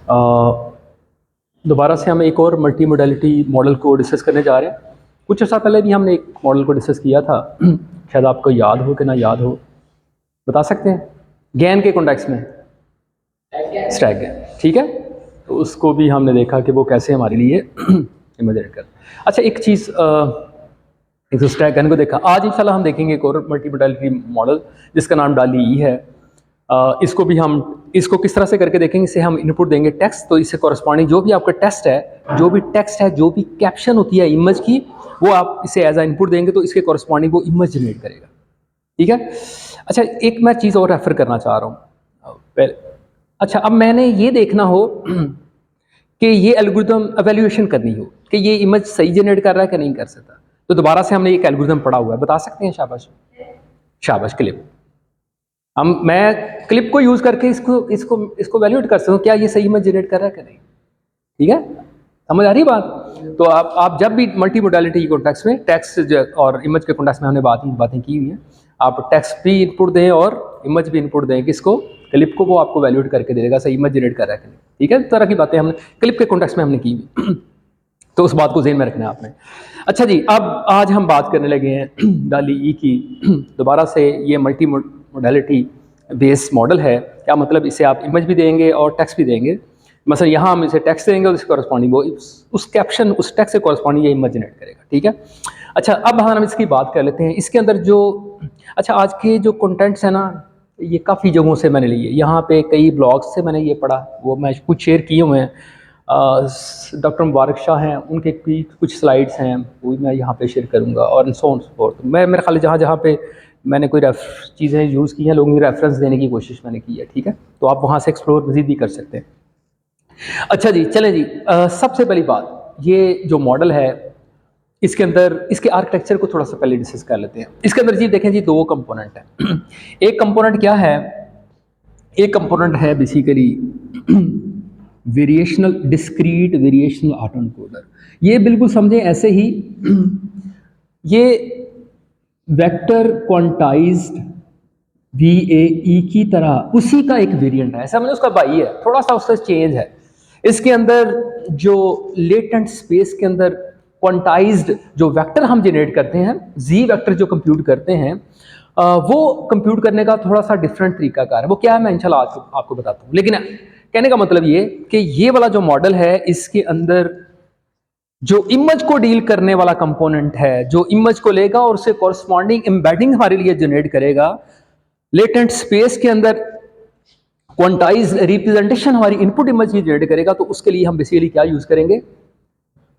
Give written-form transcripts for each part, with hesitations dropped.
दोबारा से हम एक और मल्टी मोडेलिटी मॉडल को डिस्कस करने जा रहे हैं। कुछ अर्सा पहले भी हमने एक मॉडल को डिस्कस किया था, शायद आपको याद हो कि ना याद हो, बता सकते हैं? गैन के कॉन्टेक्स्ट में स्टैक गैन, ठीक है। तो उसको भी हमने देखा कि वो कैसे हमारे लिए इमेजिनेट कर। अच्छा, एक चीज़, एक तो स्टैक गैन को देखा। आज इंशाल्लाह हम देखेंगे एक और मल्टी मोडेलिटी मॉडल जिसका नाम डाली ई है। इसको भी हम इसको किस तरह से करके देखेंगे। इसे हम इनपुट देंगे टेक्स्ट, तो इससे कॉरस्पॉन्डिंग जो भी आपका टेक्स्ट है, जो भी टेक्स्ट है, जो भी कैप्शन होती है इमेज की, वो आप इसे एज आ इनपुट देंगे तो इसके कॉरस्पॉन्डिंग वो इमेज जनरेट करेगा, ठीक है। अच्छा, एक मैं चीज़ और रेफर करना चाह रहा हूँ। अच्छा, अब मैंने ये देखना हो कि ये एल्गोरिथम एवेल्यूएशन करनी हो कि ये इमेज सही जनरेट कर रहा है कि नहीं कर सकता, तो दोबारा से हमने एक एल्गोरिथम पढ़ा हुआ है, बता सकते हैं? शाबाश शाबाश। क्लिप, मैं क्लिप को यूज करके इसको वैल्यूएट कर सकता हूँ, क्या ये सही इमेज जनरेट कर रहा है कि नहीं, ठीक है। समझ आ रही बात? तो आप जब भी मल्टी मोडालिटी के कॉन्टेक्स्ट में टेक्स्ट और इमेज के कॉन्टेक्स्ट में हमने बातें की हुई हैं, आप टेक्स्ट भी इनपुट दें और इमेज भी इनपुट दें, किसको? क्लिप को, वो आपको वैल्यूएट करके दे देगा सही इमेज जनरेट कर रहा है कि नहीं, ठीक है। इस तरह की बातें हमने क्लिप के कॉन्टेक्स्ट में हमने की हुई तो उस बात को ज़हन में रखना है आपने। अच्छा जी, अब आज हम बात करने लगे हैं डाली ई की। दोबारा से ये मल्टी मोडालिटी बेस्ड मॉडल है। क्या मतलब? इसे आप इमेज भी देंगे और टेक्स्ट भी देंगे। मतलब यहाँ हम इसे टेक्स्ट देंगे और इसके कॉरस्पॉन्डिंग वो उस कैप्शन, उस टेक्स्ट से कॉरस्पॉन्डिंग ये इमेज जनरेट करेगा, ठीक है। अच्छा, अब हम इसकी बात कर लेते हैं। इसके अंदर जो, अच्छा, आज के जो कंटेंट्स है ना, ये काफ़ी जगहों से मैंने लिए। यहाँ पे कई ब्लॉग्स से मैंने ये पढ़ा, वो मैं कुछ शेयर किए हुए हैं। डॉक्टर मुबारक शाह हैं, उनके कुछ स्लाइड्स हैं, वो मैं यहाँ पे शेयर करूँगा, और सो ऑन सो फोर्थ। मैं मेरे ख्याल जहाँ जहाँ पे मैंने कोई चीज़ें यूज़ की हैं, लोगों की रेफरेंस देने की कोशिश मैंने की है, ठीक है। तो आप वहाँ से एक्सप्लोर मज़ीद भी कर सकते हैं। अच्छा जी, चलें जी। सबसे पहली बात, ये जो मॉडल है इसके अंदर इसके आर्किटेक्चर को थोड़ा सा पहले डिस्कस कर लेते हैं। इसके अंदर जी देखें जी, दो कंपोनेंट हैं। एक कंपोनेंट क्या है? एक कंपोनेंट है बेसिकली वेरिएशनल, डिस्क्रीट वेरिएशनल ऑटोएनकोडर। ये बिल्कुल समझें ऐसे ही, ये वेक्टर क्वांटाइज्ड VAE की तरह उसी का एक वेरिएंट है, ऐसा मतलब उसका भाई है, थोड़ा सा उससे चेंज है। इसके अंदर जो लेटेंट स्पेस के अंदर क्वांटाइज्ड जो वेक्टर हम जनरेट करते हैं, जी वेक्टर जो कंप्यूट करते हैं, वो कंप्यूट करने का थोड़ा सा डिफरेंट तरीकाकार है। वो क्या है मैं इंशाल्लाह आपको बताता हूँ। लेकिन कहने का मतलब ये कि ये वाला जो मॉडल है, इसके अंदर जो इमेज को डील करने वाला कंपोनेंट है, जो इमेज को लेगा और उससे कॉरस्पॉन्डिंग एम्बेडिंग हमारे लिए जनरेट करेगा, लेटेंट स्पेस के अंदर क्वांटाइज रिप्रेजेंटेशन हमारी इनपुट इमेज की जनरेट करेगा। तो उसके लिए हम बेसिकली क्या यूज करेंगे?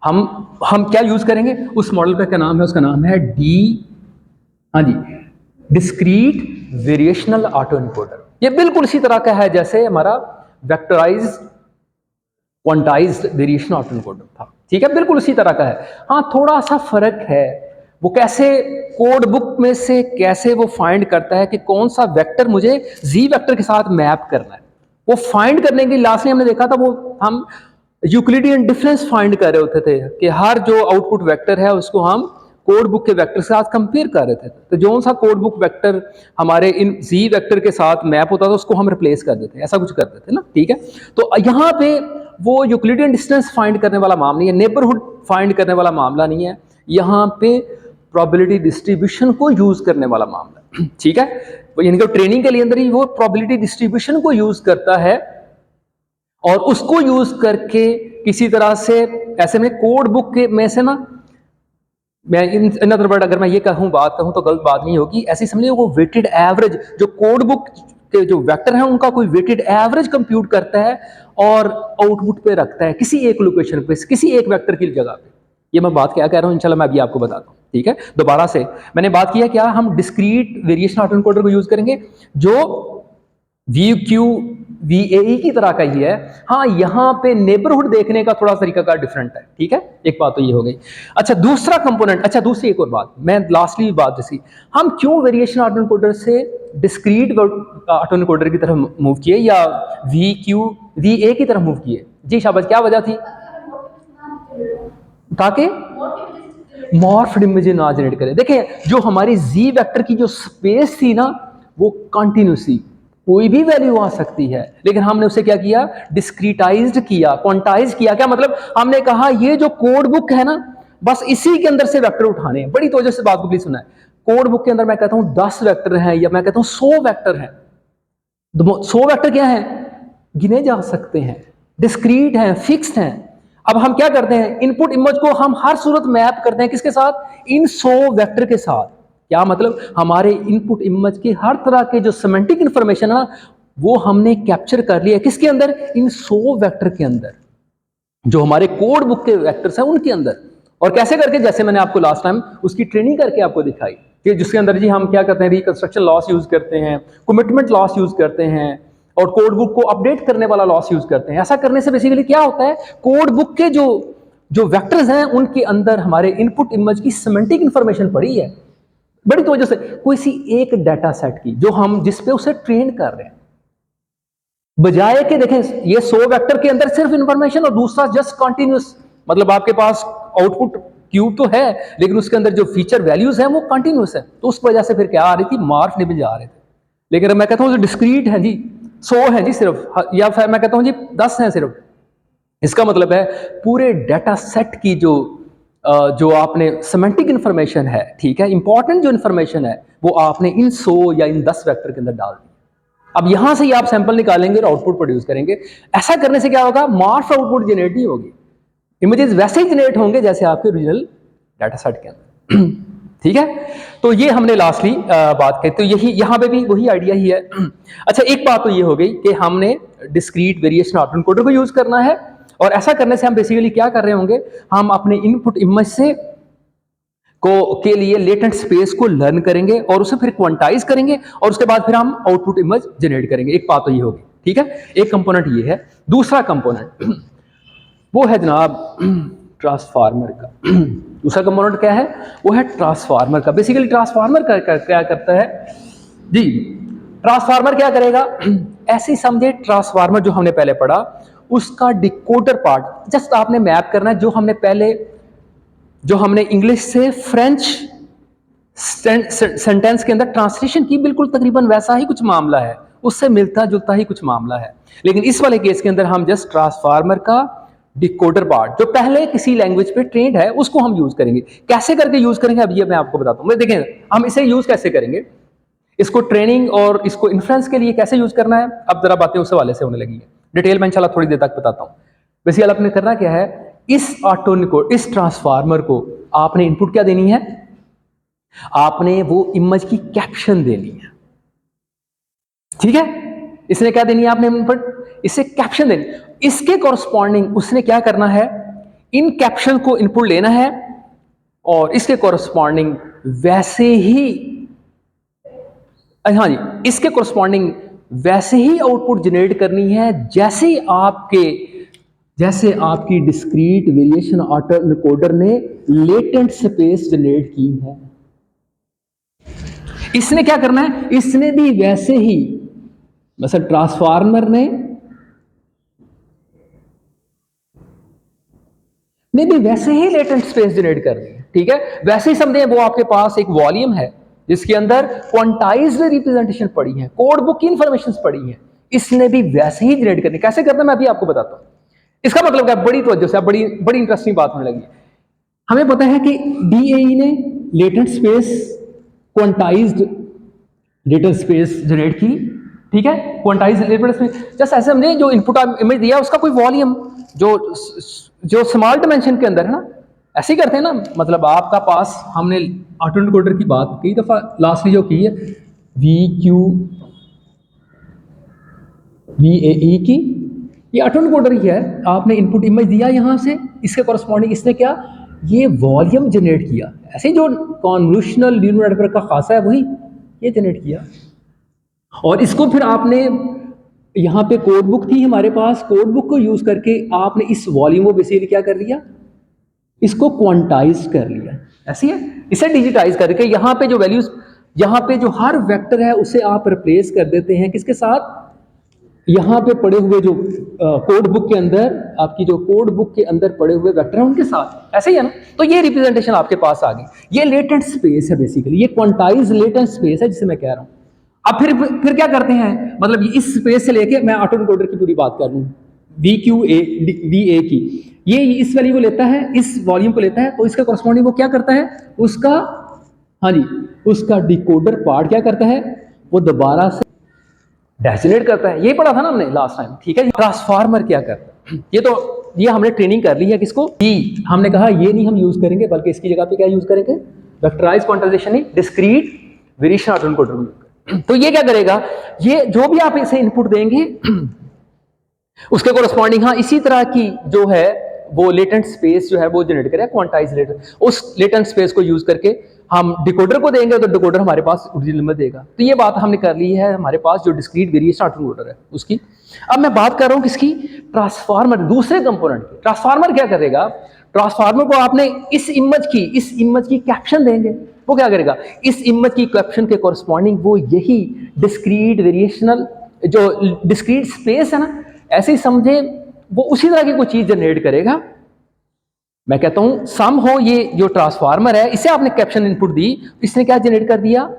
हम क्या यूज करेंगे? उस मॉडल का क्या नाम है? उसका नाम है हाँ जी, डिस्क्रीट वेरिएशनल ऑटो एनकोडर। ये बिल्कुल इसी तरह का है जैसे हमारा वेक्टराइज्ड क्वांटाइज्ड वेरिएशन ऑटो एनकोडर था, ठीक है, बिल्कुल उसी तरह का है। हाँ, थोड़ा सा फर्क है। वो कैसे कोड बुक में से कैसे वो फाइंड करता है कि कौन सा वेक्टर मुझे जी वेक्टर के साथ मैप करना है, वो फाइंड करने की लास्टली हमने देखा था, वो हम यूक्लिडियन डिफरेंस फाइंड कर रहे होते थे कि हर जो आउटपुट वेक्टर है उसको हम कोड बुक के वेक्टर के साथ कंपेयर कर रहे थे। तो जो सा कोड बुक वेक्टर हमारे इन जी वेक्टर के साथ मैप होता था उसको हम रिप्लेस कर देते, ऐसा कुछ करते थे ना, ठीक है। तो यहाँ पे वो यूक्लिडियन डिस्टेंस फाइंड करने वाला मामला नहीं है, नेबरहुड फाइंड करने वाला मामला नहीं है, यहाँ पे प्रोबेबिलिटी डिस्ट्रीब्यूशन को यूज करने वाला मामला, ठीक है। यानी कि ट्रेनिंग के लिए अंदर ही वो प्रोबेबिलिटी डिस्ट्रीब्यूशन को यूज करता है और उसको यूज करके किसी तरह से ऐसे में कोड बुक के में से ना, मैं इन अदर वर्ड अगर मैं ये बात कहूं तो गलत बात नहीं होगी, ऐसी समझिए वो वेटेड एवरेज जो कोड बुक के जो वेक्टर हैं उनका कोई वेटेड एवरेज कंप्यूट करता है और आउटपुट पे रखता है किसी एक लोकेशन पे, किसी एक वेक्टर की जगह पे। ये मैं बात क्या कह रहा हूं इंशाल्लाह मैं अभी आपको बताता हूं, ठीक है। दोबारा से मैंने बात किया क्या, हम डिस्क्रीट वेरिएशन ऑटो एनकोडर को यूज करेंगे जो VAE की तरह का ही है। हाँ, यहाँ पे नेबरहुड देखने का थोड़ा तरीका का डिफरेंट है, ठीक है। एक बात तो ये हो गई। अच्छा, दूसरा कंपोनेंट, अच्छा दूसरी एक और बात मैं लास्टली बात जैसी, हम क्यों वेरिएशन ऑटो एनकोडर से डिस्क्रीट ऑटो एनकोडर की तरफ मूव किए या VA की तरफ मूव किए? जी शाबाश, क्या वजह थी? ताकि मॉर्फ्ड इमेज ना जनरेट करे। देखिए, जो हमारी जी वेक्टर की जो स्पेस थी ना, वो कंटिन्यूस थी, कोई भी वैल्यू आ सकती है, लेकिन हमने उसे क्या किया, डिस्क्रीटाइज्ड किया, क्वांटाइज किया। क्या मतलब, हमने कहा ये जो कोड बुक है ना, बस इसी के अंदर से वेक्टर उठाने हैं। बड़ी तवज्जो से बात को प्लीज सुना है। कोड बुक के अंदर मैं कहता हूं 10 वेक्टर हैं, या मैं कहता हूं 100 वेक्टर हैं। 100 वेक्टर क्या है, गिने जा सकते हैं, डिस्क्रीट हैं, फिक्स्ड हैं। अब हम क्या करते हैं, इनपुट इमेज को हम हर सूरत मैप करते हैं किसके साथ, इन 100 वेक्टर के साथ। क्या मतलब, हमारे इनपुट इमेज के हर तरह के जो सेमेंटिक इंफॉर्मेशन है ना, वो हमने कैप्चर कर लिया किसके अंदर, इन 100 वेक्टर के अंदर, जो हमारे कोड बुक के वेक्टर्स हैं उनके अंदर। और कैसे करके, जैसे मैंने आपको लास्ट टाइम उसकी ट्रेनिंग करके आपको दिखाई कि जिसके अंदर जी हम क्या करते हैं, रिकंस्ट्रक्शन लॉस यूज करते हैं, कमिटमेंट लॉस यूज करते हैं, और कोड बुक को अपडेट करने वाला लॉस यूज करते हैं। ऐसा करने से बेसिकली क्या होता है, कोड बुक के जो जो वेक्टर्स हैं उनके अंदर हमारे इनपुट इमेज की सिमेंटिक इंफॉर्मेशन पड़ी है, बड़ी तवज्जो से, कोई सी एक डाटा सेट की जो हम जिस पे उसे ट्रेन कर रहे हैं, बजाय के देखें ये 100 वेक्टर के अंदर सिर्फ इंफॉर्मेशन और दूसरा जस्ट कंटिन्यूस, मतलब आपके पास आउटपुट क्यूब तो है लेकिन उसके अंदर जो फीचर वैल्यूज हैं वो कंटिन्यूस है। तो उस वजह से फिर क्या आ रही थी, मार्क निबल आ रहे थे। लेकिन मैं कहता हूं जो डिस्क्रीट है जी 100 है जी सिर्फ, या फिर मैं कहता हूं जी 10 है सिर्फ, इसका मतलब है पूरे डाटा सेट की जो आपने सेमेंटिक इंफॉर्मेशन है, ठीक है, इंपॉर्टेंट जो इंफॉर्मेशन है वो आपने इन 100 या इन 10 वेक्टर के अंदर डाल दी। अब यहां से ही आप सैंपल निकालेंगे और आउटपुट प्रोड्यूस करेंगे। ऐसा करने से क्या होगा, मार्क्स आउटपुट जनरेट नहीं होगी, इमेजेस वैसे ही जनरेट होंगे जैसे आपके ओरिजिनल डाटा सेट के अंदर। ठीक है, तो ये हमने लास्टली बात की, तो यही यहां पे भी वही आइडिया ही है। अच्छा, एक बात तो ये हो गई कि हमने डिस्क्रीट वेरिएशन ऑटो एनकोडर को यूज करना है, और ऐसा करने से हम बेसिकली क्या कर रहे होंगे, हम अपने इनपुट इमेज से के लिए लेटेंट स्पेस को लर्न करेंगे और उसे फिर क्वांटाइज करेंगे, और उसके बाद फिर हम आउटपुट इमेज जनरेट करेंगे। एक बात तो ये होगी, ठीक है, एक कंपोनेंट ये है। दूसरा कंपोनेंट वो है जनाब ट्रांसफार्मर का। दूसरा कंपोनेंट क्या है, वो है ट्रांसफार्मर का। बेसिकली ट्रांसफार्मर क्या करता है जी, ट्रांसफार्मर क्या करेगा, ऐसे ही समझे ट्रांसफार्मर जो हमने पहले पढ़ा उसका डिकोडर पार्ट जस्ट आपने मैप करना है, जो हमने इंग्लिश से फ्रेंच सेंटेंस के अंदर ट्रांसलेशन की, बिल्कुल तकरीबन वैसा ही कुछ मामला है, उससे मिलता जुलता ही कुछ मामला है। लेकिन इस वाले केस के अंदर हम जस्ट ट्रांसफार्मर का डिकोडर पार्ट जो पहले किसी लैंग्वेज पे ट्रेंड है उसको हम यूज करेंगे। कैसे करके यूज करेंगे अब ये मैं आपको बताता हूं। देखें हम इसे यूज कैसे करेंगे, इसको ट्रेनिंग और इसको इन्फ्लुएंस के लिए कैसे यूज करना है, अब जरा बातें उस हवाले से होने लगी है। डिटेल में इंशाल्लाह थोड़ी देर तक बताता हूं। बेसिकली आपने करना क्या है, इस इस ट्रांसफार्मर को आपने इनपुट क्या देनी है, आपने वो इमेज की कैप्शन देनी है। ठीक है, इसने क्या देनी है आपने इनपुट, इसे कैप्शन देनी। इसके कॉरस्पॉन्डिंग उसने क्या करना है, इन कैप्शन को इनपुट लेना है और इसके कॉरस्पॉन्डिंग वैसे ही, हाँ जी, इसके कॉरस्पॉन्डिंग वैसे ही आउटपुट जनरेट करनी है जैसे आपकी डिस्क्रीट वेरिएशन ऑटो एनकोडर ने लेटेंट स्पेस जनरेट की है। इसने क्या करना है, इसने भी वैसे ही, मतलब ट्रांसफार्मर ने भी वैसे ही लेटेंट स्पेस जनरेट करनी है। ठीक है, वैसे ही समझे वो आपके पास एक वॉल्यूम है जिसके अंदर क्वांटाइज्ड रिप्रेजेंटेशन पड़ी है, कोड बुक की इंफॉर्मेशन पड़ी है, इसने भी वैसे ही जनरेट करनी। कैसे करना मैं अभी आपको बताता हूं। इसका मतलब क्या, बड़ी तवज्जो से, बड़ी बड़ी इंटरेस्टिंग बात होने लगी। हमें पता है कि डीएई ने latent space quantized latent space generate की। ठीक है, क्वांटाइज्ड लेटेंट स्पेस, जैसे ऐसे हमने जो इनपुट इमेज दिया उसका कोई वॉल्यूम जो स्मॉल डिमेंशन के अंदर है ना, ऐसे ही करते हैं ना। मतलब आपका पास हमने ऑटो एनकोडर की बात कई दफा लास्टली जो की है, VAE की, ये ऑटो एनकोडर ही है। आपने इनपुट इमेज दिया यहां से, इसके कॉरस्पॉन्डिंग इसने क्या, ये वॉल्यूम जनरेट किया। ऐसे जो कॉन्वोल्यूशनल न्यूरल नेटवर्क का खासा है वही ये जनरेट किया, और इसको फिर आपने यहाँ पे कोड बुक थी हमारे पास, कोड बुक को यूज करके आपने इस वॉल्यूम को बेसिकली क्या कर लिया, इसको क्वांटाइज कर लिया। ऐसी है, इसे डिजिटाइज करके यहाँ पे जो वैल्यूज, यहाँ पे जो हर वेक्टर है उसे आप रिप्लेस कर देते हैं किसके साथ, यहाँ पे पड़े हुए जो कोड बुक के अंदर, आपकी जो कोड बुक के अंदर पड़े हुए वेक्टर हैं उनके साथ। ऐसे ही है ना, तो ये रिप्रेजेंटेशन आपके पास आ गई। ये लेटेंट स्पेस है बेसिकली, ये क्वांटाइज लेटेंट स्पेस है जिसे मैं कह रहा हूँ। अब फिर क्या करते हैं, मतलब इस स्पेस से लेके मैं ऑटो एनकोडर की पूरी बात कर रहा हूँ, वी ए की, ये इस वैल्यू को लेता है, इस वॉल्यूम को लेता है, तो इसका कॉरस्पॉन्डिंग वो क्या करता है, उसका, हाँ जी, उसका डिकोडर पार्ट क्या करता है, वो दोबारा से डेसिनेट करता है। ये पढ़ा था ना हमने लास्ट टाइम, ठीक है। ट्रांसफार्मर क्या करता है, ये हमने ट्रेनिंग कर ली है, किसको, कि हमने कहा ये नहीं हम यूज करेंगे, बल्कि इसकी जगह पे क्या यूज करेंगे, वेक्टराइज क्वांटाइजेशन नहीं, डिस्क्रीट वेरिएशन ऑटो एनकोडर। तो ये क्या करेगा, ये जो भी आप इसे इनपुट देंगे उसके कोरस्पॉन्डिंग, हाँ, इसी तरह की जो है वो लेटेंट स्पेस जो है वो जनरेट करेगा, क्वांटाइज लेटेंट, उस लेटेंट स्पेस को यूज करके हम डिकोडर को देंगे तो डिकोडर हमारे पास ओरिजिनल नंबर देगा। तो ये बात हमने कर ली है, हमारे पास जो डिस्क्रीट वेरिएशन ऑटो एनकोडर है उसकी। अब मैं बात कर रहा हूं किसकी, ट्रांसफार्मर, दूसरे कंपोनेंट की। ट्रांसफार्मर क्या करेगा, ट्रांसफार्मर को आपने इस इमेज की कैप्शन देंगे, वो क्या करेगा, इस इमेज की कैप्शन के कोरस्पॉन्डिंग वो यही डिस्क्रीट वेरिएशनल जो डिस्क्रीट स्पेस है ना, ऐसे ही समझे, वो उसी तरह की कोई चीज जनरेट करेगा। मैं कहता हूं सम हो, ये जो ट्रांसफार्मर है इसे आपने कैप्शन इनपुट दी, इसने क्या जनरेट कर दिया,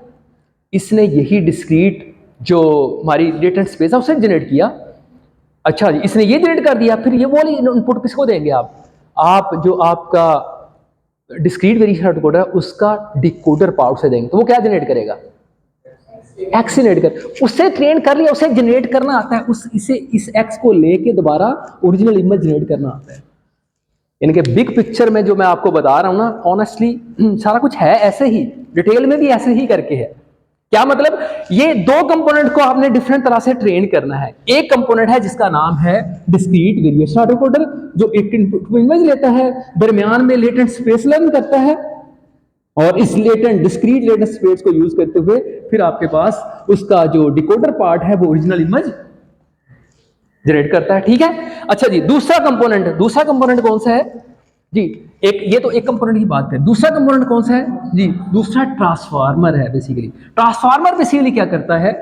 इसने यही डिस्क्रीट जो हमारी लेटेंट स्पेस है उसे जनरेट किया। अच्छा जी, इसने ये जनरेट कर दिया, फिर ये वाली इनपुट किसको देंगे आप जो आपका डिस्क्रीट वेरिएशन ऑटो एनकोडर है उसका डिकोडर पार्ट से देंगे, तो वो क्या जनरेट करेगा, एक्स जनरेट कर, उससे ट्रेन कर लिया, उसे जनरेट करना आता है, इस एक्स को लेके दोबारा ओरिजिनल इमेज जनरेट करना आता है। यानी कि बिग पिक्चर में जो मैं आपको बता रहा हूं ना, ऑनेस्टली सारा कुछ है ऐसे ही, डिटेल में भी ऐसे ही करके है। क्या मतलब, ये दो कंपोनेंट को आपने डिफरेंट तरह से ट्रेन करना है। एक कंपोनेंट है जिसका नाम है डिस्क्रीट वेरिएशन ऑटो एनकोडर, जो एक इनपुट इमेज लेता है, दरमियान में लेटेंट स्पेस लर्न करता है, और इस डिस्क्रीट लेटेंट स्पेस को यूज करते हुए फिर आपके पास उसका जो डिकोडर पार्ट है वो ओरिजिनल इमेज जनरेट करता है, ठीक है। अच्छा जी, दूसरा कंपोनेंट कौन सा है जी, ये तो एक कंपोनेंट की बात करें, दूसरा कंपोनेंट कौन सा है जी, दूसरा ट्रांसफार्मर है। बेसिकली ट्रांसफार्मर क्या करता है,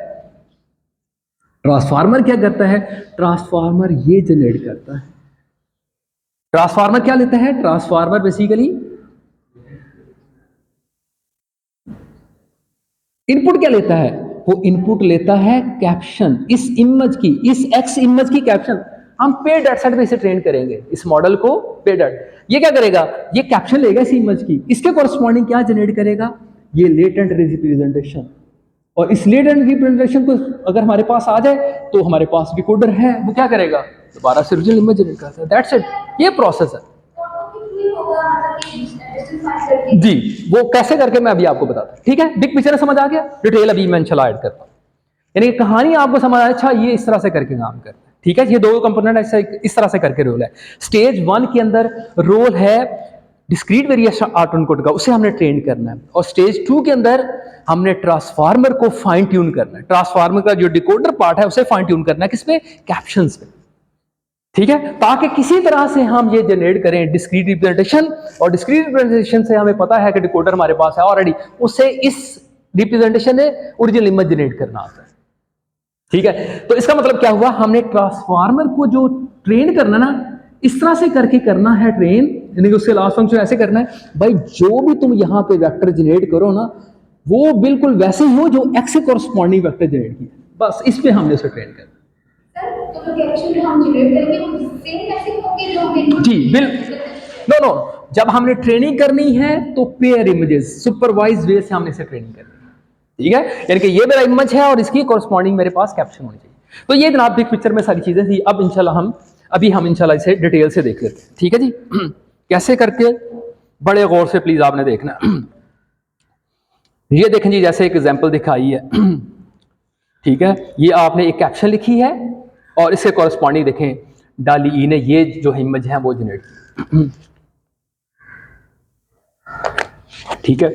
ट्रांसफार्मर ये जनरेट करता है, ट्रांसफार्मर क्या लेता है, ट्रांसफार्मर बेसिकली इनपुट क्या लेता है, वो इनपुट लेता है कैप्शन, इस एक्स इमेज की कैप्शन। हम पेड डेटा सेट पे इसे ट्रेन करेंगे, इस मॉडल को पेड डेटा, ये क्या करेगा, ये कैप्शन लेगा इस इमेज की, इसके कॉरस्पॉन्डिंग क्या जनरेट करेगा, ये लेटेंट रिप्रेजेंटेशन, और इस लेटेंट रिप्रेजेंटेशन को अगर हमारे पास आ जाए तो हमारे पास डिकोडर है, वो क्या करेगा, दोबारा से ओरिजिनल इमेज जनरेट करता है। दैट्स इट, ये प्रोसेस है जी। वो कैसे करके मैं अभी आपको बताता हूं, ठीक है। बिग पिक्चर समझ आ गया, डिटेल अभी मैं इंशाल्लाह ऐड करता हूं, यानी कहानी आपको समझ आया, अच्छा ये इस तरह से करके काम करता है, ठीक है। ये दो कंपोनेंट ऐसे इस तरह से करके रोल है। स्टेज 1 के अंदर रोल है डिस्क्रीट वेरिएशन ऑटो एनकोडर का, उसे हमने ट्रेन करना है, और स्टेज 2 के अंदर हमने ट्रांसफार्मर को फाइन ट्यून करना है, ट्रांसफार्मर का जो डिकोडर पार्ट है उसे फाइन ट्यून करना है, किस पे, कैप्शंस पे, ठीक है, ताकि किसी तरह से हम ये जनरेट करें डिस्क्रीट रिप्रेजेंटेशन, और डिस्क्रीट रिप्रेजेंटेशन से हमें पता है कि डिकोडर हमारे पास है ऑलरेडी, उससे इस रिप्रेजेंटेशन में ओरिजिनल इमेज जनरेट करना आता है, ठीक है। तो इसका मतलब क्या हुआ, हमने ट्रांसफार्मर को जो ट्रेन करना ना, इस तरह से करके करना है ट्रेन, यानी कि उसके लास्ट फंक्शन ऐसे करना है, भाई जो भी तुम यहाँ पे वेक्टर जनरेट करो ना, वो बिल्कुल वैसे ही हो जो एक्स से कॉरस्पॉन्डिंग वेक्टर जनरेट किया, बस इस पे हमने उसे ट्रेन करना जी। नो, जब हमने ट्रेनिंग करनी है तो पेयर इमेजेस सुपरवाइज वे से हमने इसे ट्रेनिंग करनी है, ठीक है, यानी कि ये मेरा इमेज है और इसकी कॉरस्पॉन्डिंग मेरे पास कैप्शन होनी चाहिए। तो ये जनाब बिग पिक्चर में सारी चीजें थी। अब हम इंशाल्लाह इसे डिटेल से देख लेते हैं, ठीक है जी। कैसे करके, बड़े गौर से प्लीज आपने देखना। ये देखें जी, जैसे एक एग्जांपल दिखाई है, ठीक है, ये आपने एक कैप्शन लिखी है और इसके कॉरस्पॉन्डिंग देखें डाली ई ने ये जो इमेज है वो जनरेट की, ठीक है।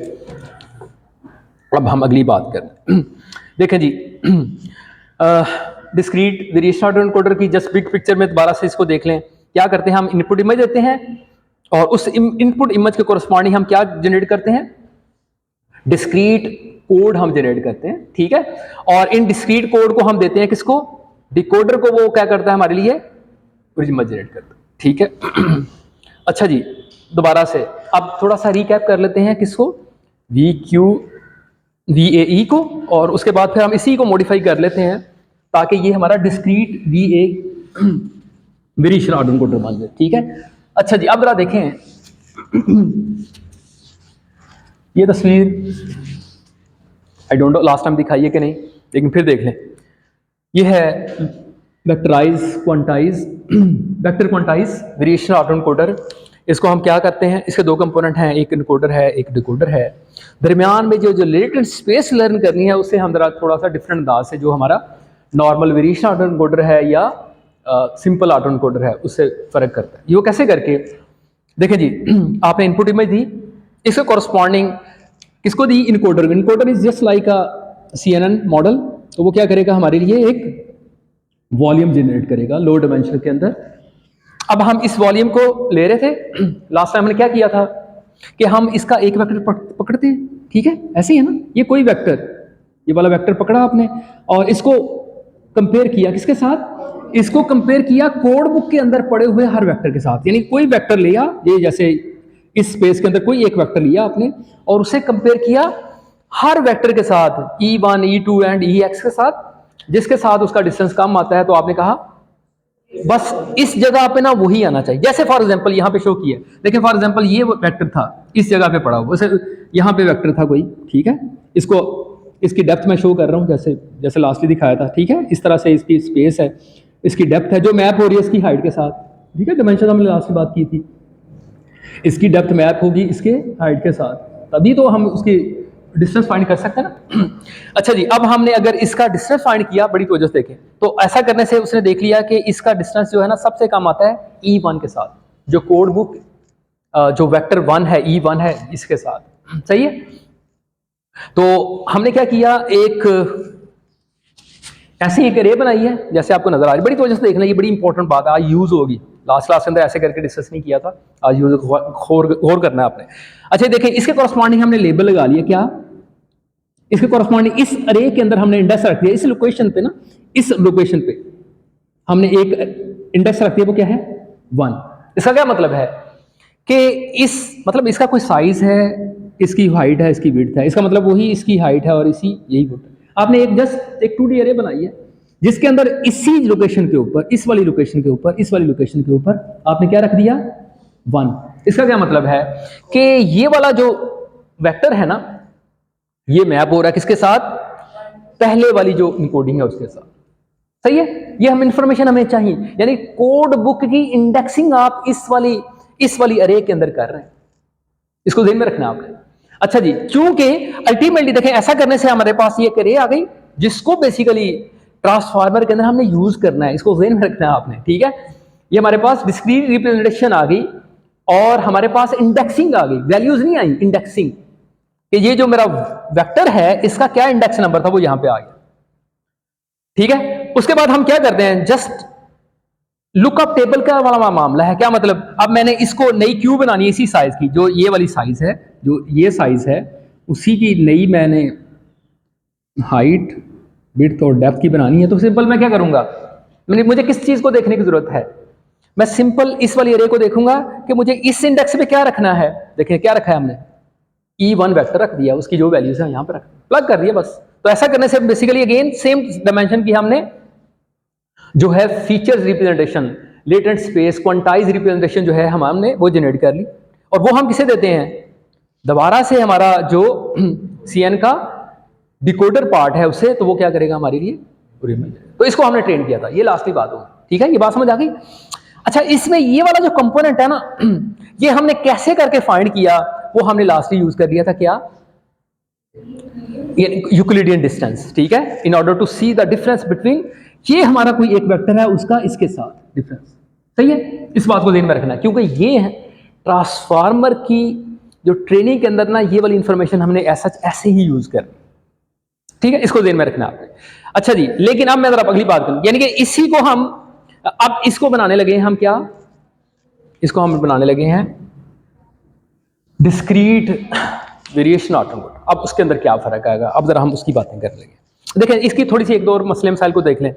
अब हम अगली बात करें, देखें जी, डिस्क्रीट वेरिएशन ऑटो एनकोडर की जस्ट बिग पिक्चर में दोबारा से इसको देख लें। क्या करते हैं, हम इनपुट इमेज देते हैं और उस इनपुट इमेज के कॉरस्पॉन्डिंग हम क्या जनरेट करते हैं, डिस्क्रीट कोड हम जनरेट करते हैं, ठीक है। और इन डिस्क्रीट कोड को हम देते हैं किसको, डिकोडर को, वो क्या करता है हमारे लिए इमेज जनरेट करता है, ठीक है। अच्छा जी, दोबारा से अब थोड़ा सा रिकैप कर लेते हैं किसको, वी क्यू VAE को, और उसके बाद फिर हम इसी को मॉडिफाई कर लेते हैं ताकि ये हमारा discrete VA variation order encoder बन जाए। ठीक है, अच्छा जी, अब जरा देखें ये तस्वीर, I don't know last time दिखाई है कि नहीं, लेकिन फिर देख लें। ये है vectorise quantize vector quantize variation order encoder. इसको हम क्या करते हैं, इसके दो कंपोनेंट हैं, एक इनकोडर है एक डिकोडर है। दरमियान में जो लेटेंट स्पेस लर्न करनी है उससे हम जरा थोड़ा सा डिफरेंट अंदाज से, जो हमारा नॉर्मल वेरिएशन ऑर्डर एनकोडर है या सिंपल ऑर्डर एनकोडर है, उससे फ़र्क करता है। ये कैसे करके देखें जी, आपने इनपुट इमेज दी, इसके कॉरस्पॉन्डिंग किसको दी, encoder. Encoder is just like a CNN model, तो वो क्या करेगा हमारे लिए एक वॉल्यूम जनरेट करेगा लो डिमेंशन के अंदर। अब हम इस वॉल्यूम को ले रहे थे, लास्ट टाइम हमने क्या किया था कि हम इसका एक वेक्टर पकड़ते हैं, ठीक है, ऐसे ही है ना, ये कोई वेक्टर, ये वाला वेक्टर पकड़ा आपने और इसको कंपेयर किया किसके साथ, इसको कंपेयर किया कोड बुक के अंदर पड़े हुए हर वेक्टर के साथ। यानी कोई वेक्टर लिया, ये जैसे इस स्पेस के अंदर कोई एक वेक्टर लिया आपने और उसे कंपेयर किया हर वेक्टर के साथ, E1 E2 एंड EX के साथ, जिसके साथ उसका डिस्टेंस कम आता है, तो आपने कहा बस इस जगह पे ना वही आना चाहिए। जैसे फॉर एग्जांपल यहाँ पे शो किया, देखिए फॉर एग्जांपल ये वेक्टर था इस जगह पे पड़ा हुआ, वैसे यहाँ पे वेक्टर था कोई, ठीक है, इसको इसकी डेप्थ मैं शो कर रहा हूँ जैसे जैसे लास्टली दिखाया था, ठीक है, इस तरह से इसकी स्पेस है, इसकी डेप्थ है जो मैप हो रही है इसकी हाइट के साथ, ठीक है, डिमेंशन हमने लास्ट में बात की थी, इसकी डेप्थ मैप होगी इसके हाइट के साथ, तभी तो हम उसकी डिस्टेंस फाइंड कर सकते हैं ना। अच्छा जी, अब हमने अगर इसका डिस्टेंस फाइंड किया, बड़ी तवज्जो से देखें, तो ऐसा करने से उसने देख लिया कि इसका डिस्टेंस जो है ना सबसे कम आता है E1 के साथ, जो कोड बुक जो वेक्टर 1 है E1 है इसके साथ, सही है। तो हमने क्या किया, एक ऐसी एक रे बनाई है जैसे आपको नजर आ रही है, बड़ी तवज्जो से देखना, ये बड़ी इंपॉर्टेंट बात है, आज यूज होगी, लास्ट क्लास के अंदर ऐसे करके डिस्कस नहीं किया था, आज यूज गौर करना है आपने। अच्छा देखिए, इसके कॉरस्पॉन्डिंग हमने लेबल लगा लिया, क्या, इसके कॉरस्पॉन्डिंग इस अरे के अंदर हमने इंडेक्स रख दिया, इस लोकेशन पे ना, इस लोकेशन पे हमने एक इंडेक्स रख दिया, वो क्या है 1। इसका क्या मतलब है कि इस मतलब इसका कोई साइज है, इसकी हाइट है, इसकी विड्थ है, इसका मतलब वही इसकी हाइट है और इसी यही विड्थ है। आपने एक जस्ट एक 2D अरे बनाई है जिसके अंदर इसी लोकेशन के ऊपर, इस वाली लोकेशन के ऊपर, इस वाली लोकेशन के ऊपर आपने क्या रख दिया 1। इसका क्या मतलब है कि ये वाला जो वेक्टर है ना, ये मैप हो रहा है किसके साथ, पहले वाली जो इनकोडिंग है उसके साथ, सही है। ये हम इंफॉर्मेशन हमें चाहिए, यानी कोड बुक की इंडेक्सिंग आप इस वाली अरे के अंदर कर रहे हैं, इसको ध्यान में रखना आपने। अच्छा जी, क्योंकि अल्टीमेटली देखें ऐसा करने से हमारे पास ये अरे आ गई जिसको बेसिकली ट्रांसफार्मर के अंदर हमने यूज करना है, इसको ध्यान में रखना है आपने, ठीक है। ये हमारे पास डिस्क्रीट रिप्रेजेंटेशन आ गई और हमारे पास इंडेक्सिंग आ गई, वैल्यूज नहीं आई, इंडेक्सिंग, कि ये जो मेरा वेक्टर है इसका क्या इंडेक्स नंबर था वो यहां पे आ गया, ठीक है। उसके बाद हम क्या करते हैं, जस्ट लुकअप टेबल का वाला मामला है, क्या मतलब, अब मैंने इसको नई क्यू बनानी है इसी साइज की, जो ये वाली साइज है, जो ये साइज है उसी की नई मैंने हाइट विड्थ और डेप्थ की बनानी है। तो सिंपल मैं क्या करूंगा, मुझे किस चीज को देखने की जरूरत है, मैं सिंपल इस वाली एरे को देखूंगा कि मुझे इस इंडेक्स पे क्या रखना है। देखिए क्या रखा है हमने, E1 वेक्टर रख दिया, उसकी जो वैल्यूज है यहां पर रख प्लग कर दिया बस। तो ऐसा करने से बेसिकली अगेन सेम डायमेंशन की हमने जो है features representation, latent space quantize representation जो है हमने वो जनरेट कर ली, और वो हम किसे देते हैं, दोबारा से हमारा जो CN का डिकोडर पार्ट है उससे, तो वो क्या करेगा हमारे लिए, तो इसको हमने ट्रेन किया था, ये लास्टली बात हो, ठीक है, ये बात समझ आ गई। अच्छा, इसमें ये वाला जो कंपोनेंट है ना, ये हमने कैसे करके फाइंड किया, वो हमने लास्टली यूज कर लिया था, क्या, यूक्लिडियन डिस्टेंस, ठीक है, in order to see the difference between, ये हमारा कोई एक वेक्टर है उसका इसके साथ डिफरेंस, सही है। इस बात को ध्यान में रखना, क्योंकि ये है ट्रांसफार्मर की जो ट्रेनिंग के अंदर ना, ये वाली इंफॉर्मेशन हमने ऐसे ही यूज कर, ठीक है, इसको ध्यान में रखना आपने। अच्छा जी, लेकिन अब मैं जरा अगली बात करूं, यानी कि इसी को हम अब इसको बनाने लगे हैं, हम क्या, इसको हम बनाने लगे हैं डिस्क्रीट वेरिएशन ऑर्डर एनकोडर। अब उसके अंदर क्या फर्क आएगा, अब जरा हम उसकी बातें करने लगे। देखें इसकी थोड़ी सी एक दो और मसले मसाइल को देख लें,